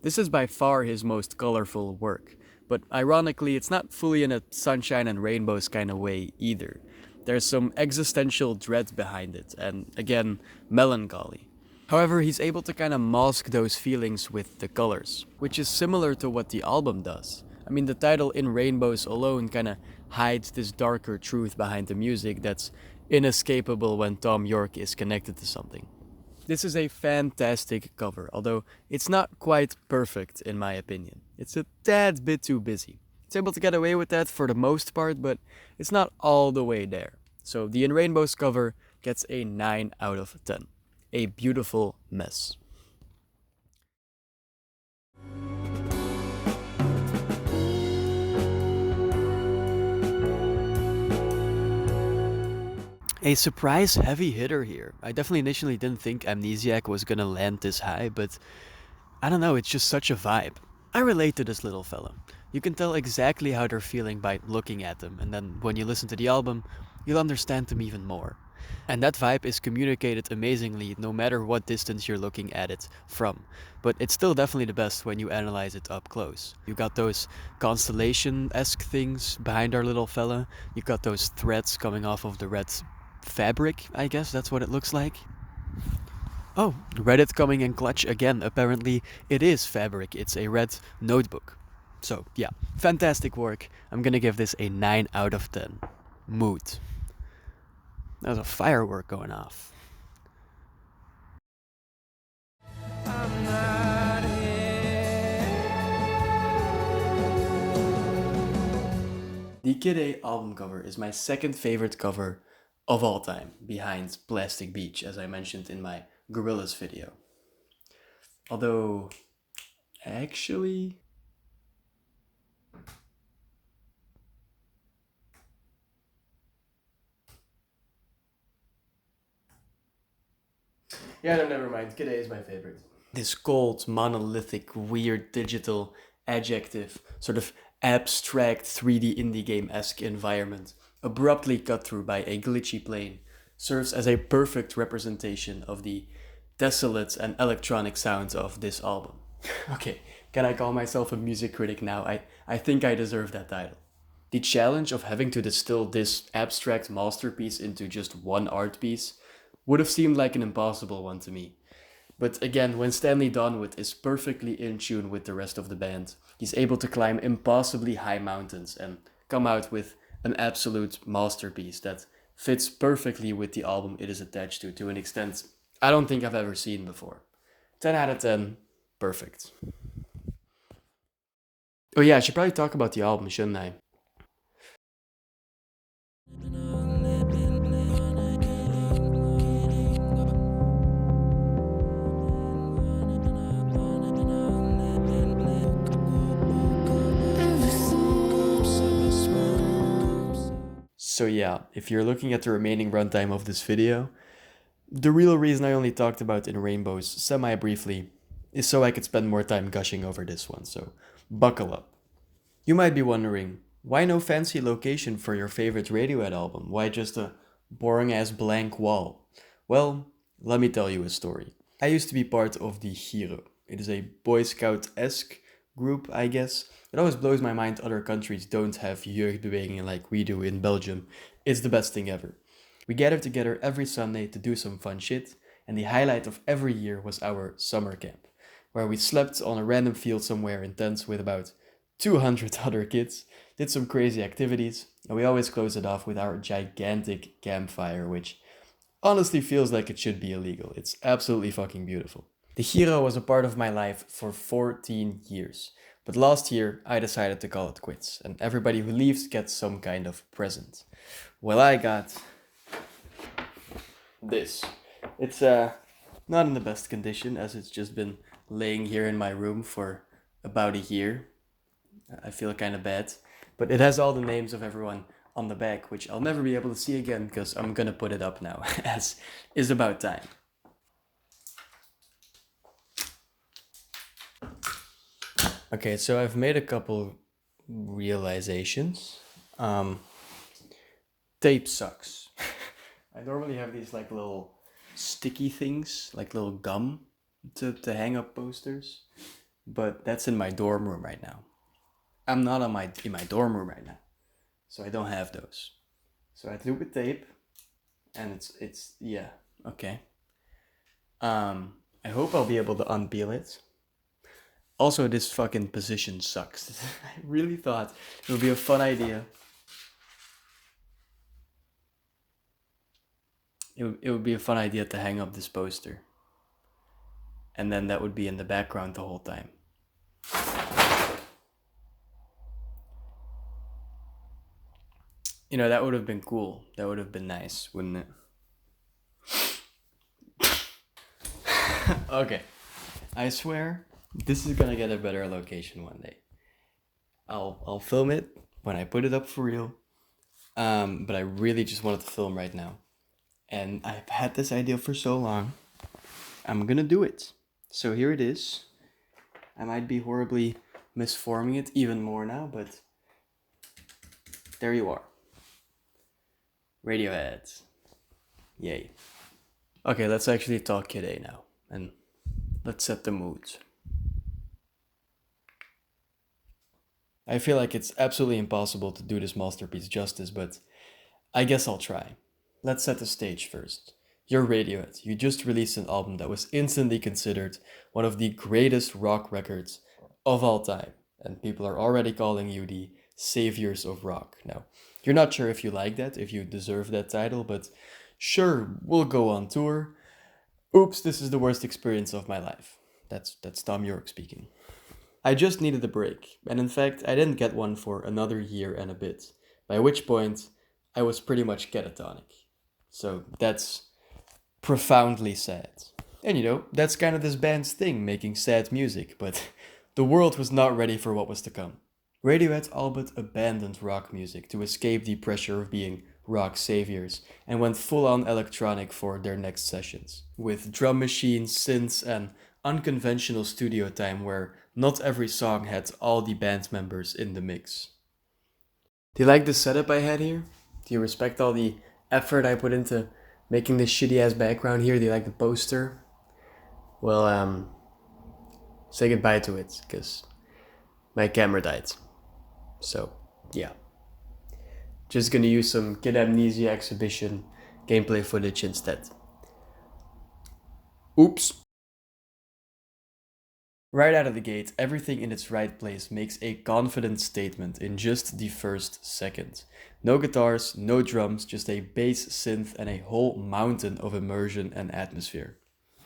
[SPEAKER 1] This is by far his most colorful work, but ironically, it's not fully in a sunshine and rainbows kind of way either. There's some existential dread behind it, and again, melancholy. However, he's able to kind of mask those feelings with the colors, which is similar to what the album does. I mean, the title In Rainbows alone kind of hides this darker truth behind the music that's inescapable when Tom York is connected to something. This is a fantastic cover, although it's not quite perfect in my opinion. It's a tad bit too busy. It's able to get away with that for the most part, but it's not all the way there. So the In Rainbows cover gets a 9 out of 10. A beautiful mess. A surprise heavy hitter here. I definitely initially didn't think Amnesiac was gonna land this high, but I don't know, it's just such a vibe. I relate to this little fella. You can tell exactly how they're feeling by looking at them, and then when you listen to the album, you'll understand them even more. And that vibe is communicated amazingly no matter what distance you're looking at it from. But it's still definitely the best when you analyze it up close. You got those constellation-esque things behind our little fella. You got those threads coming off of the red fabric, I guess that's what it looks like. Oh, Reddit coming in clutch again. Apparently it is fabric. It's a red notebook. So yeah, fantastic work. I'm gonna give this a 9 out of 10. Mood. There's a firework going off.
[SPEAKER 5] I'm not here.
[SPEAKER 1] The Kid A album cover is my second favorite cover of all time, behind Plastic Beach, as I mentioned in my Gorillaz video. Although, actually... yeah, no, never mind. Kid A is my favorite. This cold, monolithic, weird, digital, adjective, sort of abstract 3D indie game-esque environment, abruptly cut through by a glitchy plane, serves as a perfect representation of the desolate and electronic sounds of this album. Okay, can I call myself a music critic now? I think I deserve that title. The challenge of having to distill this abstract masterpiece into just one art piece would have seemed like an impossible one to me. But again, when Stanley Donwood is perfectly in tune with the rest of the band, he's able to climb impossibly high mountains and come out with an absolute masterpiece that fits perfectly with the album it is attached to an extent I don't think I've ever seen before. 10 out of 10, perfect. Oh yeah, I should probably talk about the album, shouldn't I? So yeah, if you're looking at the remaining runtime of this video, the real reason I only talked about In Rainbows semi-briefly is so I could spend more time gushing over this one, so buckle up. You might be wondering, why no fancy location for your favorite Radiohead album? Why just a boring-ass blank wall? Well, let me tell you a story. I used to be part of the Giro. It is a Boy Scout-esque group, I guess. It always blows my mind other countries don't have jeugdbewegingen like we do in Belgium. It's the best thing ever. We gathered together every Sunday to do some fun shit, and the highlight of every year was our summer camp, where we slept on a random field somewhere in tents with about 200 other kids, did some crazy activities, and we always close it off with our gigantic campfire, which honestly feels like it should be illegal. It's absolutely fucking beautiful. The Giro was a part of my life for 14 years, but last year I decided to call it quits, and everybody who leaves gets some kind of present.
[SPEAKER 3] Well, I got this. It's not in the best condition as it's just been laying here in my room for about a year. I feel kind of bad, but it has all the names of everyone on the back, which I'll never be able to see again because I'm gonna put it up now, as is about time. Okay, so I've made a couple realizations. Tape sucks. I normally have these like little sticky things, like little gum to hang up posters, but that's in my dorm room right now. I'm not in my dorm room right now, so I don't have those. So I had to do it with tape, and it's yeah, okay. I hope I'll be able to unpeel it. Also, this fucking position sucks. I really thought it would be a fun idea. It would be a fun idea to hang up this poster. And then that would be in the background the whole time. You know, that would have been cool. That would have been nice, wouldn't it? Okay. I swear, this is gonna get a better location one day. I'll film it when I put it up for real. But I really just wanted to film right now. And I've had this idea for so long. I'm gonna do it. So here it is. I might be horribly misforming it even more now, but there you are. Radiohead. Yay. Okay, let's actually talk Kid A now. And let's set the mood. I feel like it's absolutely impossible to do this masterpiece justice, but I guess I'll try. Let's set the stage first. You're Radiohead. You just released an album that was instantly considered one of the greatest rock records of all time. And people are already calling you the saviors of rock. Now, you're not sure if you like that, if you deserve that title, but sure, we'll go on tour. Oops, this is the worst experience of my life. That's Tom York speaking. I just needed a break, and in fact, I didn't get one for another year and a bit, by which point I was pretty much catatonic. So that's profoundly sad. And you know, that's kind of this band's thing, making sad music, but the world was not ready for what was to come. Radiohead all but abandoned rock music to escape the pressure of being rock saviors and went full-on electronic for their next sessions, with drum machines, synths, and unconventional studio time where not every song had all the band members in the mix. Do you like the setup I had here? Do you respect all the effort I put into making this shitty ass background here? Do you like the poster? Well, say goodbye to it, because my camera died. So, yeah. Just gonna use some Kid Amnesia exhibition gameplay footage instead. Oops. Right out of the gate, everything in its right place makes a confident statement in just the first second. No guitars, no drums, just a bass synth and a whole mountain of immersion and atmosphere.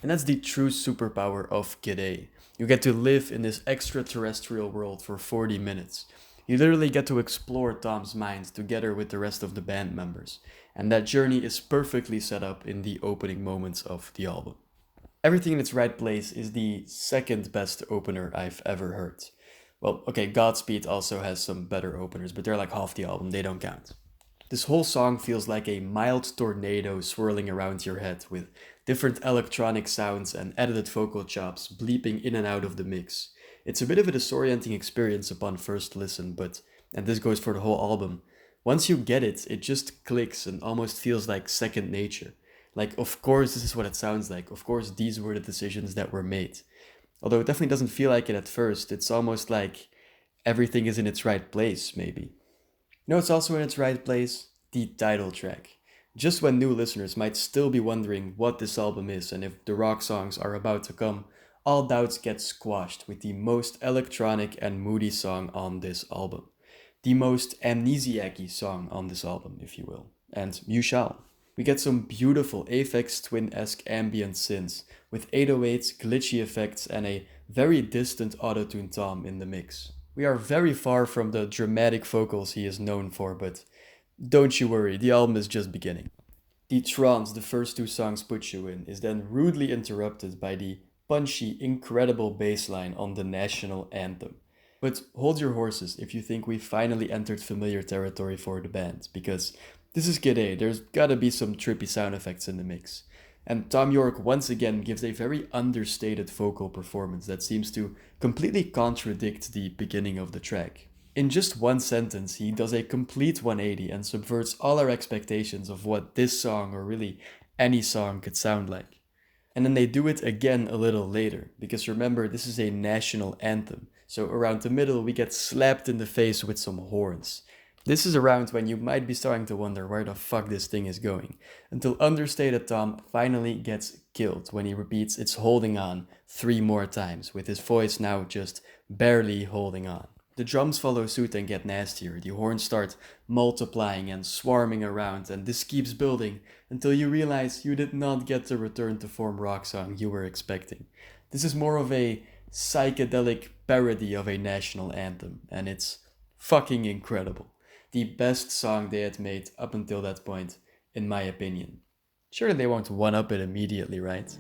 [SPEAKER 3] And that's the true superpower of Kid A. You get to live in this extraterrestrial world for 40 minutes. You literally get to explore Tom's mind together with the rest of the band members. And that journey is perfectly set up in the opening moments of the album. Everything in its right place is the second best opener I've ever heard. Well, okay, Godspeed also has some better openers, but they're like half the album, they don't count. This whole song feels like a mild tornado swirling around your head with different electronic sounds and edited vocal chops bleeping in and out of the mix. It's a bit of a disorienting experience upon first listen, but, and this goes for the whole album, once you get it, it just clicks and almost feels like second nature. Like, of course this is what it sounds like, of course these were the decisions that were made. Although it definitely doesn't feel like it at first, it's almost like everything is in its right place, maybe. You know what's also in its right place? The title track. Just when new listeners might still be wondering what this album is and if the rock songs are about to come, all doubts get squashed with the most electronic and moody song on this album. The most amnesiac-y song on this album, if you will. And you shall. We get some beautiful Aphex Twin-esque ambient synths with 808s, glitchy effects, and a very distant auto-tune tom in the mix. We are very far from the dramatic vocals he is known for, but
[SPEAKER 1] Don't you worry, the album is just beginning. The trance the first two songs put you in is then rudely interrupted by the punchy, incredible bass line on the national anthem. But hold your horses if you think we finally entered familiar territory for the band, because this is Kid A, there's gotta be some trippy sound effects in the mix. And Tom York once again gives a very understated vocal performance that seems to completely contradict the beginning of the track. In just one sentence, he does a complete 180 and subverts all our expectations of what this song, or really any song, could sound like. And then they do it again a little later, because remember, this is a national anthem, so around the middle we get slapped in the face with some horns. This is around when you might be starting to wonder where the fuck this thing is going, until understated Tom finally gets killed when he repeats "it's holding on" 3 more times, with his voice now just barely holding on. The drums follow suit and get nastier, the horns start multiplying and swarming around, and this keeps building until you realize you did not get the return to form rock song you were expecting. This is more of a psychedelic parody of a national anthem, and it's fucking incredible. The best song they had made up until that point, in my opinion. Sure, they won't one-up it immediately, right?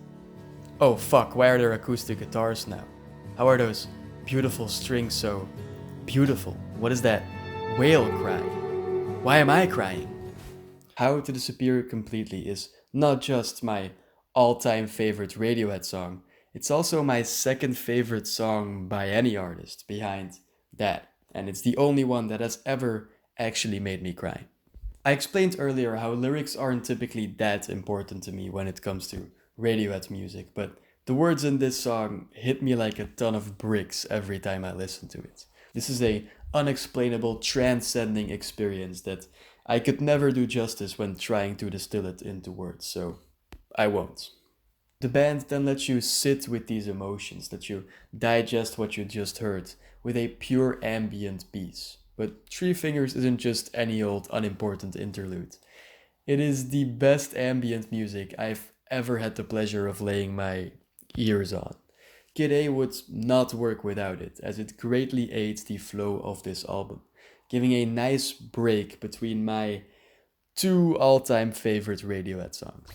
[SPEAKER 1] Oh fuck, why are there acoustic guitars now? How are those beautiful strings so beautiful? What is that whale cry? Why am I crying? How to Disappear Completely is not just my all-time favorite Radiohead song, it's also my second favorite song by any artist behind that, and it's the only one that has ever actually made me cry. I explained earlier how lyrics aren't typically that important to me when it comes to Radiohead music, but the words in this song hit me like a ton of bricks every time I listen to it. This is a unexplainable, transcending experience that I could never do justice when trying to distill it into words, so I won't. The band then lets you sit with these emotions, that you digest what you just heard, with a pure ambient piece. But Three Fingers isn't just any old unimportant interlude. It is the best ambient music I've ever had the pleasure of laying my ears on. Kid A would not work without it, as it greatly aids the flow of this album, giving a nice break between my 2 all-time favorite Radiohead songs.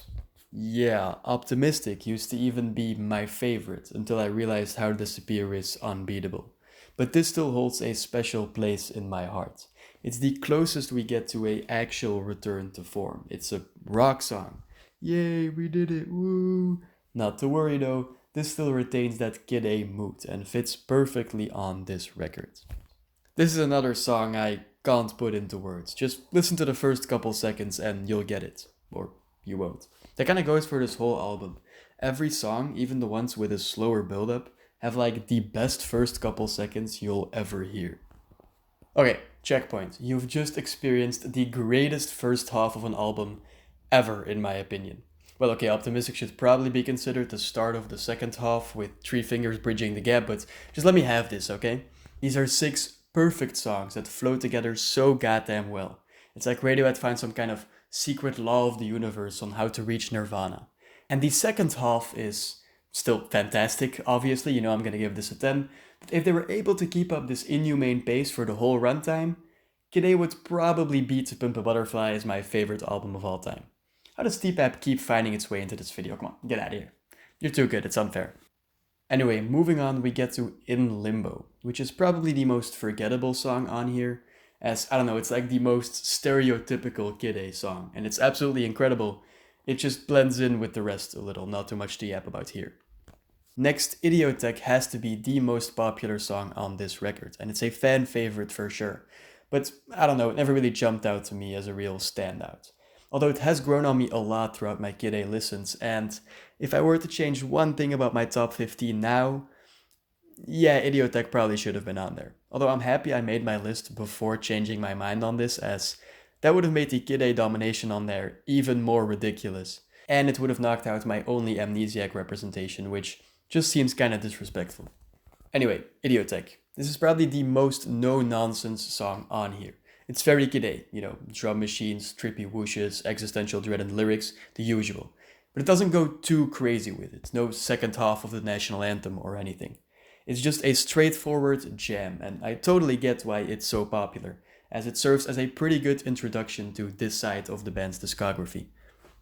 [SPEAKER 1] Yeah, Optimistic used to even be my favorite until I realized How to Disappear is unbeatable. But this still holds a special place in my heart. It's the closest we get to an actual return to form. It's a rock song. Yay, we did it, woo! Not to worry though, this still retains that Kid A mood and fits perfectly on this record. This is another song I can't put into words. Just listen to the first couple seconds and you'll get it. Or you won't. That kinda goes for this whole album. Every song, even the ones with a slower build-up, have like the best first couple seconds you'll ever hear. Okay, checkpoint. You've just experienced the greatest first half of an album ever, in my opinion. Well, okay, Optimistic should probably be considered the start of the second half, with Three Fingers bridging the gap, but just let me have this, okay? These are 6 perfect songs that flow together so goddamn well. It's like Radiohead found some kind of secret law of the universe on how to reach nirvana. And the second half is still fantastic, obviously, I'm gonna give this a 10. But if they were able to keep up this inhumane pace for the whole runtime, Kid A would probably beat To Pimp a Butterfly as my favorite album of all time. How does T-Pap keep finding its way into this video? Come on, get out of here. You're too good, it's unfair. Anyway, moving on, we get to In Limbo, which is probably the most forgettable song on here, as, I don't know, it's like the most stereotypical Kid A song, and it's absolutely incredible. It just blends in with the rest a little, not too much to yap about here. Next, Idiotech has to be the most popular song on this record, and it's a fan favorite for sure. But, I don't know, it never really jumped out to me as a real standout. Although it has grown on me a lot throughout my Kid A listens, and if I were to change one thing about my top 15 now, yeah, Idiotech probably should have been on there. Although I'm happy I made my list before changing my mind on this, as that would have made the Kid A domination on there even more ridiculous. And it would have knocked out my only Amnesiac representation, which just seems kinda disrespectful. Anyway, Idiotech. This is probably the most no-nonsense song on here. It's very Kid A, drum machines, trippy whooshes, existential dread and lyrics, the usual. But it doesn't go too crazy with it, no second half of the national anthem or anything. It's just a straightforward jam, and I totally get why it's so popular. as it serves as a pretty good introduction to this side of the band's discography.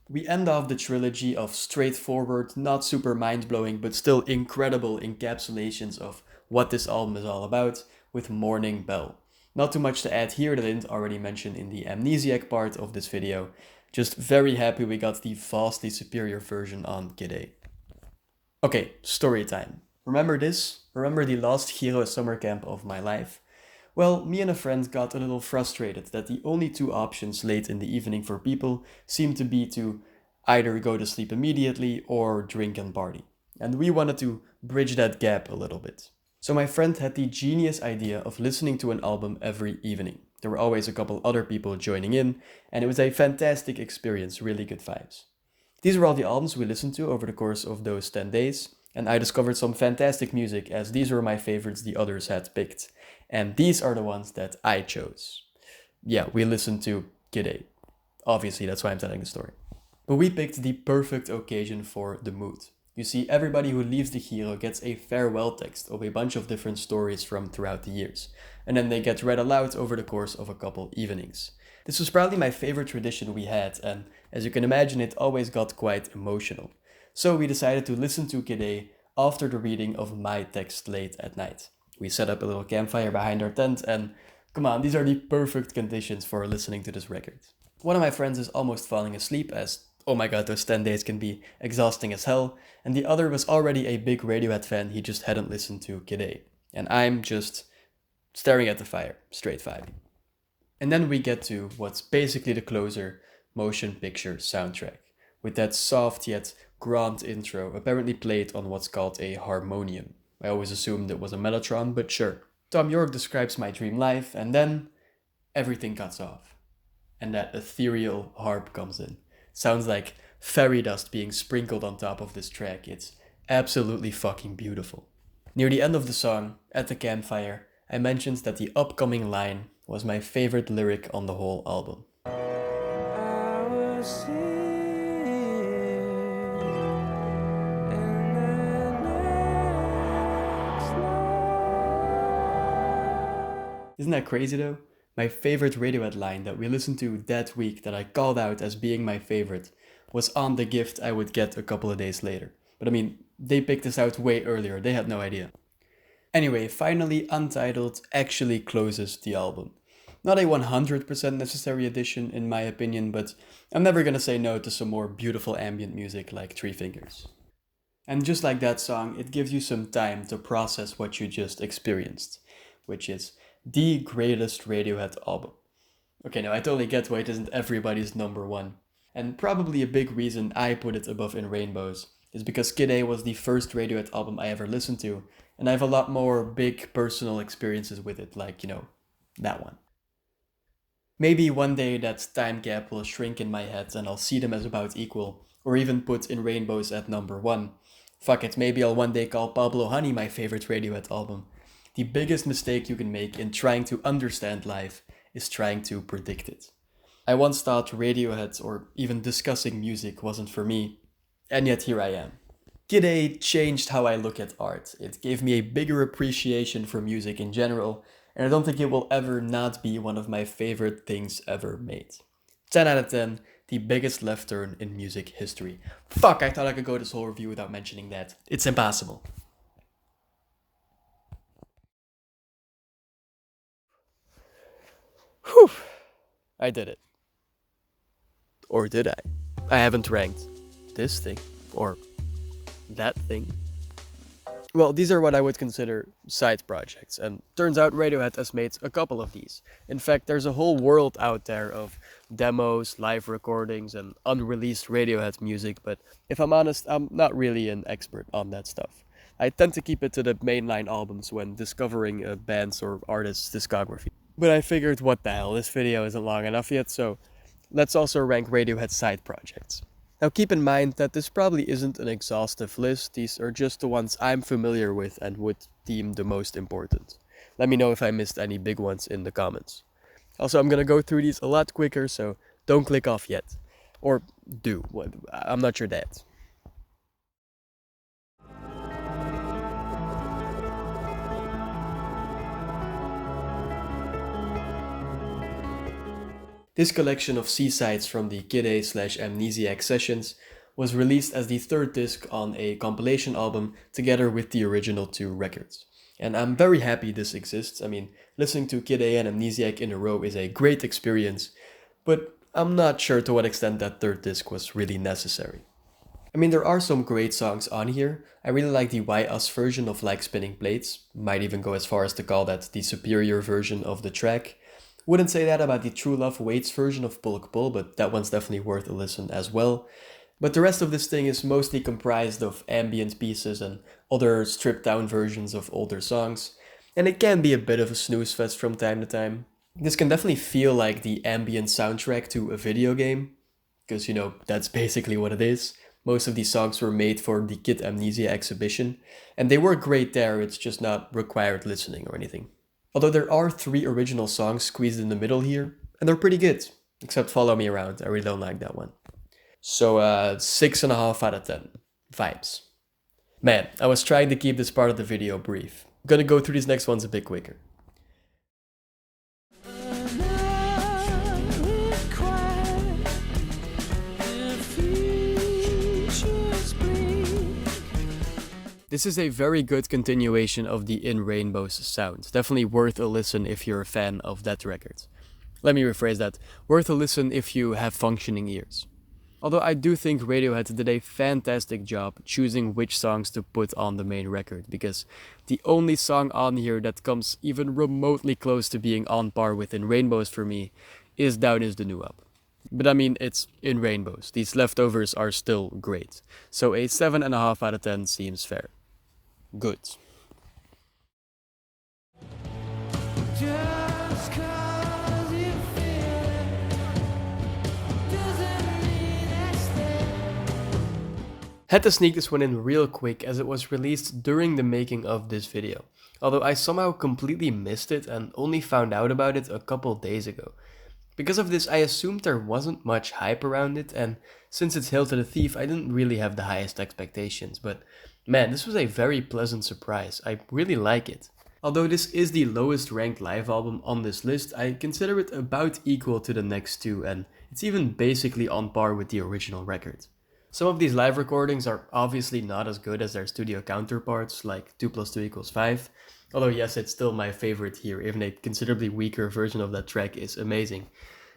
[SPEAKER 1] We end off the trilogy of straightforward, not super mind-blowing, but still incredible encapsulations of what this album is all about with Morning Bell. Not too much to add here that I didn't already mention in the Amnesiac part of this video. Just very happy we got the vastly superior version on Kid A. Okay, story time. Remember this? Remember the last hero summer camp of my life? Well, me and a friend got a little frustrated that the only two options late in the evening for people seemed to be to either go to sleep immediately or drink and party. And we wanted to bridge that gap a little bit. So my friend had the genius idea of listening to an album every evening. There were always a couple other people joining in, and it was a fantastic experience, really good vibes. These were all the albums we listened to over the course of those 10 days, and I discovered some fantastic music as these were my favorites the others had picked. And these are the ones that I chose. Yeah, we listened to Kid A. Obviously, that's why I'm telling the story. But we picked the perfect occasion for the mood. You see, everybody who leaves the hero gets a farewell text of a bunch of different stories from throughout the years, and then they get read aloud over the course of a couple evenings. This was probably my favorite tradition we had, and as you can imagine, it always got quite emotional. So we decided to listen to Kid A after the reading of my text late at night. We set up a little campfire behind our tent, and come on, these are the perfect conditions for listening to this record. One of my friends is almost falling asleep as, oh my god, those 10 days can be exhausting as hell, and the other was already a big Radiohead fan, he just hadn't listened to Kid A. And I'm just staring at the fire, straight vibing. And then we get to what's basically the closer motion picture soundtrack, with that soft yet grand intro apparently played on what's called a harmonium. I always assumed it was a mellotron, but sure. Tom York describes my dream life, and then everything cuts off. And that ethereal harp comes in. Sounds like fairy dust being sprinkled on top of this track. It's absolutely fucking beautiful. Near the end of the song, at the campfire, I mentioned that the upcoming line was my favorite lyric on the whole album.
[SPEAKER 5] I will see in the next life.
[SPEAKER 1] Isn't that crazy though? My favorite Radiohead line that we listened to that week that I called out as being my favorite was on the gift I would get a couple of days later. But I mean, they picked this out way earlier, they had no idea. Anyway, finally Untitled actually closes the album. Not a 100% necessary addition in my opinion, but I'm never gonna say no to some more beautiful ambient music like Three Fingers. And just like that song, it gives you some time to process what you just experienced, which is the greatest Radiohead album. Okay, now I totally get why it isn't everybody's number one. And probably a big reason I put it above In Rainbows is because Kid A was the first Radiohead album I ever listened to, and I have a lot more big personal experiences with it, like, that one. Maybe one day that time gap will shrink in my head and I'll see them as about equal, or even put In Rainbows at number one. Fuck it, maybe I'll one day call Pablo Honey my favorite Radiohead album. The biggest mistake you can make in trying to understand life is trying to predict it. I once thought Radiohead or even discussing music wasn't for me, and yet here I am. Kid A changed how I look at art. It gave me a bigger appreciation for music in general, and I don't think it will ever not be one of my favorite things ever made. 10 out of 10, the biggest left turn in music history. Fuck, I thought I could go this whole review without mentioning that. It's impossible.
[SPEAKER 3] Whew. I did it. Or did I? I haven't ranked this thing or that thing. Well, these are what I would consider side projects, and turns out Radiohead has made a couple of these. In fact, there's a whole world out there of demos, live recordings, and unreleased Radiohead music, but if I'm honest, I'm not really an expert on that stuff. I tend to keep it to the mainline albums when discovering a band's or artist's discography. But I figured, what the hell, this video isn't long enough yet, so let's also rank Radiohead's side projects. Now keep in mind that this probably isn't an exhaustive list, these are just the ones I'm familiar with and would deem the most important. Let me know if I missed any big ones in the comments. Also, I'm gonna go through these a lot quicker, so don't click off yet. Or do, I'm not your dad. This collection of C-sides from the Kid A/Amnesiac sessions was released as the third disc on a compilation album together with the original 2 records. And I'm very happy this exists. I mean, listening to Kid A and Amnesiac in a row is a great experience, but I'm not sure to what extent that third disc was really necessary. I mean, there are some great songs on here. I really like the Why Us version of Like Spinning Plates. Might even go as far as to call that the superior version of the track. Wouldn't say that about the True Love Waits version of Bulk Bull, but that one's definitely worth a listen as well. But the rest of this thing is mostly comprised of ambient pieces and other stripped down versions of older songs, and it can be a bit of a snooze fest from time to time. This can definitely feel like the ambient soundtrack to a video game, because that's basically what it is. Most of these songs were made for the Kid Amnesia exhibition, and they were great there, it's just not required listening or anything. Although there are 3 original songs squeezed in the middle here, and they're pretty good, except Follow Me Around, I really don't like that one. So 6.5 out of 10. Vibes. Man, I was trying to keep this part of the video brief. I'm gonna go through these next ones a bit quicker. This is a very good continuation of the In Rainbows sound. Definitely worth a listen if you're a fan of that record. Let me rephrase that. Worth a listen if you have functioning ears. Although I do think Radiohead did a fantastic job choosing which songs to put on the main record, because the only song on here that comes even remotely close to being on par with In Rainbows for me is Down Is the New Up. But I mean, it's In Rainbows. These leftovers are still great. So a 7.5 out of 10 seems fair. Good.
[SPEAKER 5] Just 'cause you feel it doesn't mean it's there.
[SPEAKER 3] Had to sneak this one in real quick as it was released during the making of this video. Although I somehow completely missed it and only found out about it a couple days ago. Because of this, I assumed there wasn't much hype around it, and since it's Hail to the Thief, I didn't really have the highest expectations, but man, this was a very pleasant surprise. I really like it. Although this is the lowest ranked live album on this list, I consider it about equal to the next 2, and it's even basically on par with the original record. Some of these live recordings are obviously not as good as their studio counterparts, like 2 + 2 = 5, although yes, it's still my favorite here, even a considerably weaker version of that track is amazing.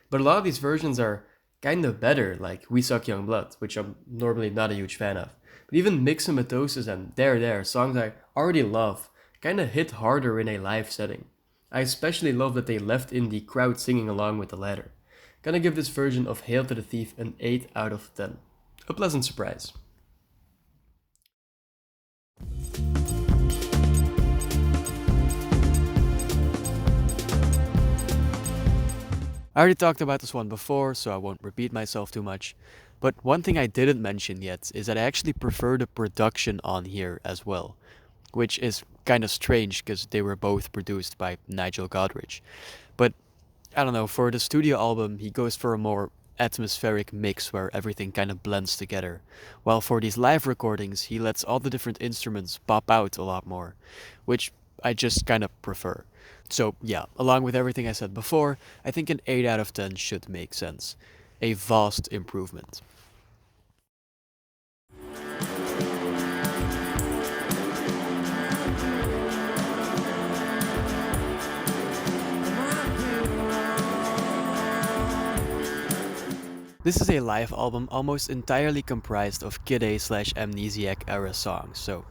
[SPEAKER 3] But a lot of these versions are kind of better, like We Suck Young Blood, which I'm normally not a huge fan of. But even Mixomatosis and There, songs I already love, kinda hit harder in a live setting. I especially love that they left in the crowd singing along with the latter. Gonna give this version of Hail to the Thief an 8 out of 10. A pleasant surprise. I already talked about this one before, so I won't repeat myself too much. But one thing I didn't mention yet is that I actually prefer the production on here as well. Which is kind of strange because they were both produced by Nigel Godrich. But I don't know, for the studio album he goes for a more atmospheric mix where everything kind of blends together. While for these live recordings he lets all the different instruments pop out a lot more, which I just kind of prefer. So yeah, along with everything I said before, I think an 8 out of 10 should make sense. A vast improvement. This is a live album almost entirely comprised of Kid A/Amnesiac era songs, so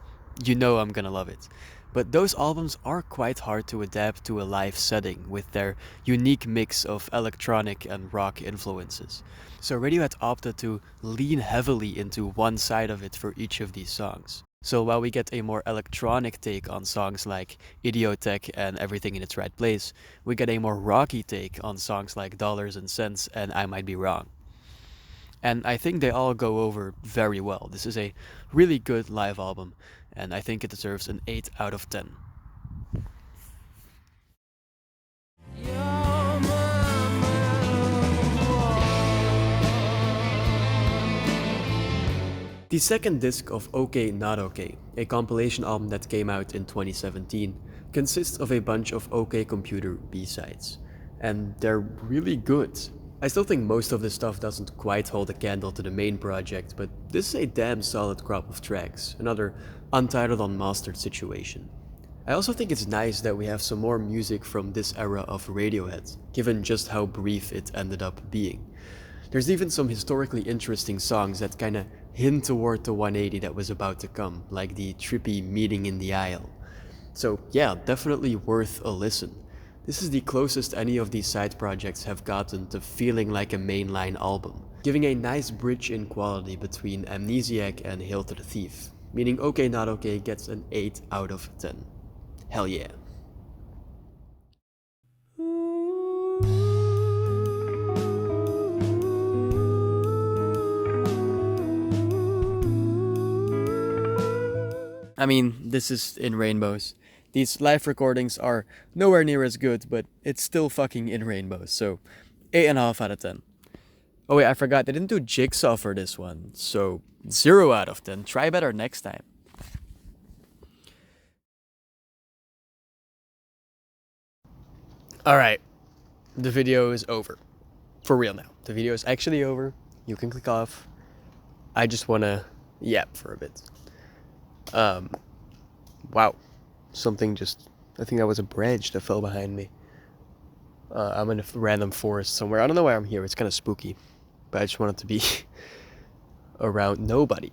[SPEAKER 3] you know I'm gonna love it. But those albums are quite hard to adapt to a live setting with their unique mix of electronic and rock influences. So Radiohead opted to lean heavily into one side of it for each of these songs. So while we get a more electronic take on songs like Idiotech and Everything in Its Right Place, we get a more rocky take on songs like Dollars and Cents and I Might Be Wrong. And I think they all go over very well. This is a really good live album, and I think it deserves an 8 out of 10. The second disc of OK Not OK, a compilation album that came out in 2017, consists of a bunch of OK Computer B-sides. And they're really good. I still think most of this stuff doesn't quite hold a candle to the main project, but this is a damn solid crop of tracks, another untitled unmastered situation. I also think it's nice that we have some more music from this era of Radiohead, given just how brief it ended up being. There's even some historically interesting songs that kinda hint toward the 180 that was about to come, like the trippy Meeting in the Aisle. So yeah, definitely worth a listen. This is the closest any of these side projects have gotten to feeling like a mainline album, giving a nice bridge in quality between Amnesiac and Hail to the Thief, meaning OK Not OK gets an 8 out of 10. Hell yeah. I mean, this is In Rainbows. These live recordings are nowhere near as good, but it's still fucking In Rainbows, so 8.5 out of 10. Oh wait, I forgot, they didn't do Jigsaw for this one, so 0 out of 10. Try better next time. Alright, the video is over. For real now. The video is actually over. You can click off. I just wanna yap for a bit. Wow. Something just... I think that was a branch that fell behind me. I'm in a random forest somewhere. I don't know why I'm here. It's kind of spooky. But I just wanted to be around nobody.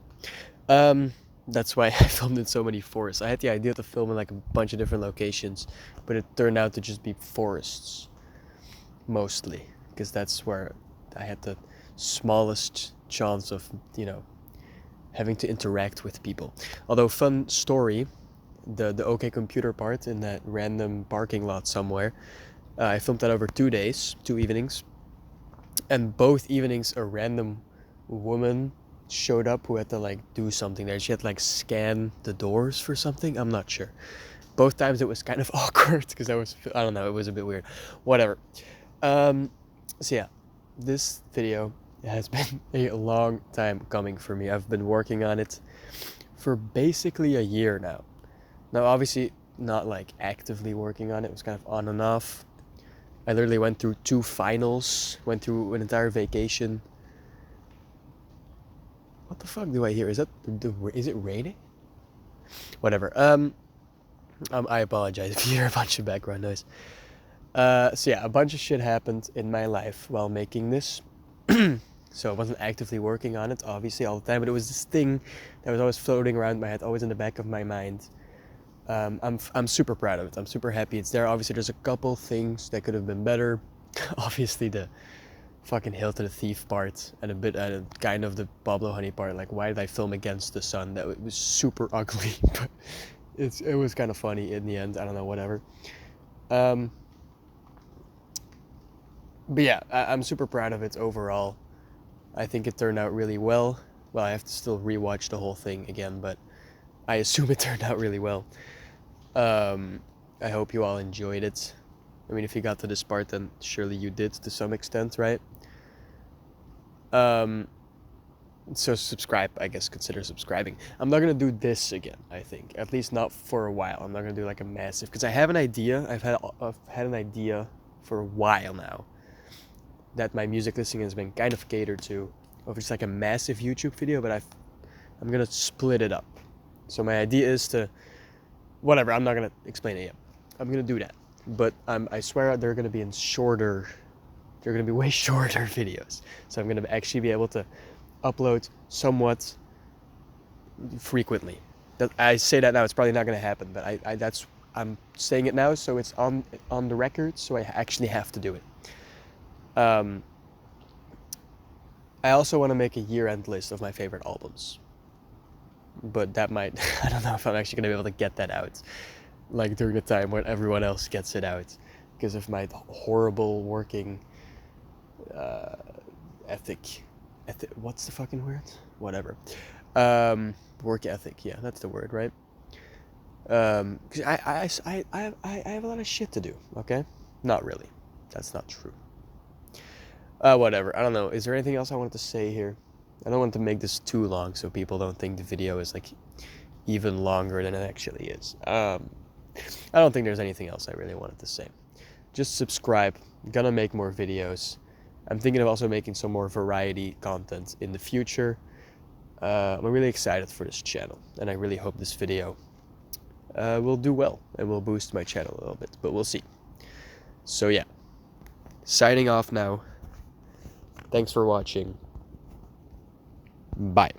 [SPEAKER 3] That's why I filmed in so many forests. I had the idea to film in like a bunch of different locations, but it turned out to just be forests. Mostly. Because that's where I had the smallest chance of, you know, having to interact with people. Although, fun story, the OK Computer part in that random parking lot somewhere, I filmed that over 2 days, 2 evenings. And both evenings a random woman showed up who had to like do something there. She had to like scan the doors for something, I'm not sure. Both times it was kind of awkward because I don't know, it was a bit weird. Whatever. So yeah, this video has been a long time coming for me. I've been working on it for basically a year now. Now obviously not like actively working on it, it was kind of on and off. I literally went through 2 finals, went through an entire vacation. What the fuck do I hear? Is it raining? Whatever. I apologize if you hear a bunch of background noise. So yeah, a bunch of shit happened in my life while making this. So I wasn't actively working on it, obviously, all the time, but it was this thing that was always floating around my head, always in the back of my mind. I'm super proud of it. I'm super happy it's there. Obviously, there's a couple things that could have been better. Obviously, the fucking Hail to the Thief part and a bit kind of the Pablo Honey part. Like, why did I film against the sun? That was super ugly, but it was kind of funny in the end. I don't know, whatever. But yeah, I'm super proud of it overall. I think it turned out really well. Well, I have to still rewatch the whole thing again, but I assume it turned out really well. I hope you all enjoyed it. I mean, if you got to this part, then surely you did to some extent, right? So subscribe, I guess, consider subscribing. I'm not gonna do this again, I think. At least not for a while. I'm not gonna do like a massive, because I have an idea. I've had an idea for a while now that my music listening has been kind of catered to, of just like a massive YouTube video, but I'm gonna split it up. So my idea is to, whatever, I'm not gonna explain it yet. I'm gonna do that, but I swear they're gonna be in shorter, they're gonna be way shorter videos. So I'm gonna actually be able to upload somewhat frequently. I say that now, it's probably not gonna happen, but I'm saying it now, so it's on the record, so I actually have to do it. I also want to make a year-end list of my favorite albums. But that might... I don't know if I'm actually going to be able to get that out. Like, during a time when everyone else gets it out. Because of my horrible working... ethic. What's the fucking word? Whatever. Work ethic. Yeah, that's the word, right? Because I have a lot of shit to do, okay? Not really. That's not true. Whatever. I don't know. Is there anything else I wanted to say here? I don't want to make this too long so people don't think the video is like even longer than it actually is. I don't think there's anything else I really wanted to say. Just subscribe. I'm gonna make more videos. I'm thinking of also making some more variety content in the future. I'm really excited for this channel, and I really hope this video will do well and will boost my channel a little bit, but we'll see. So yeah, signing off now. Thanks for watching. Bye.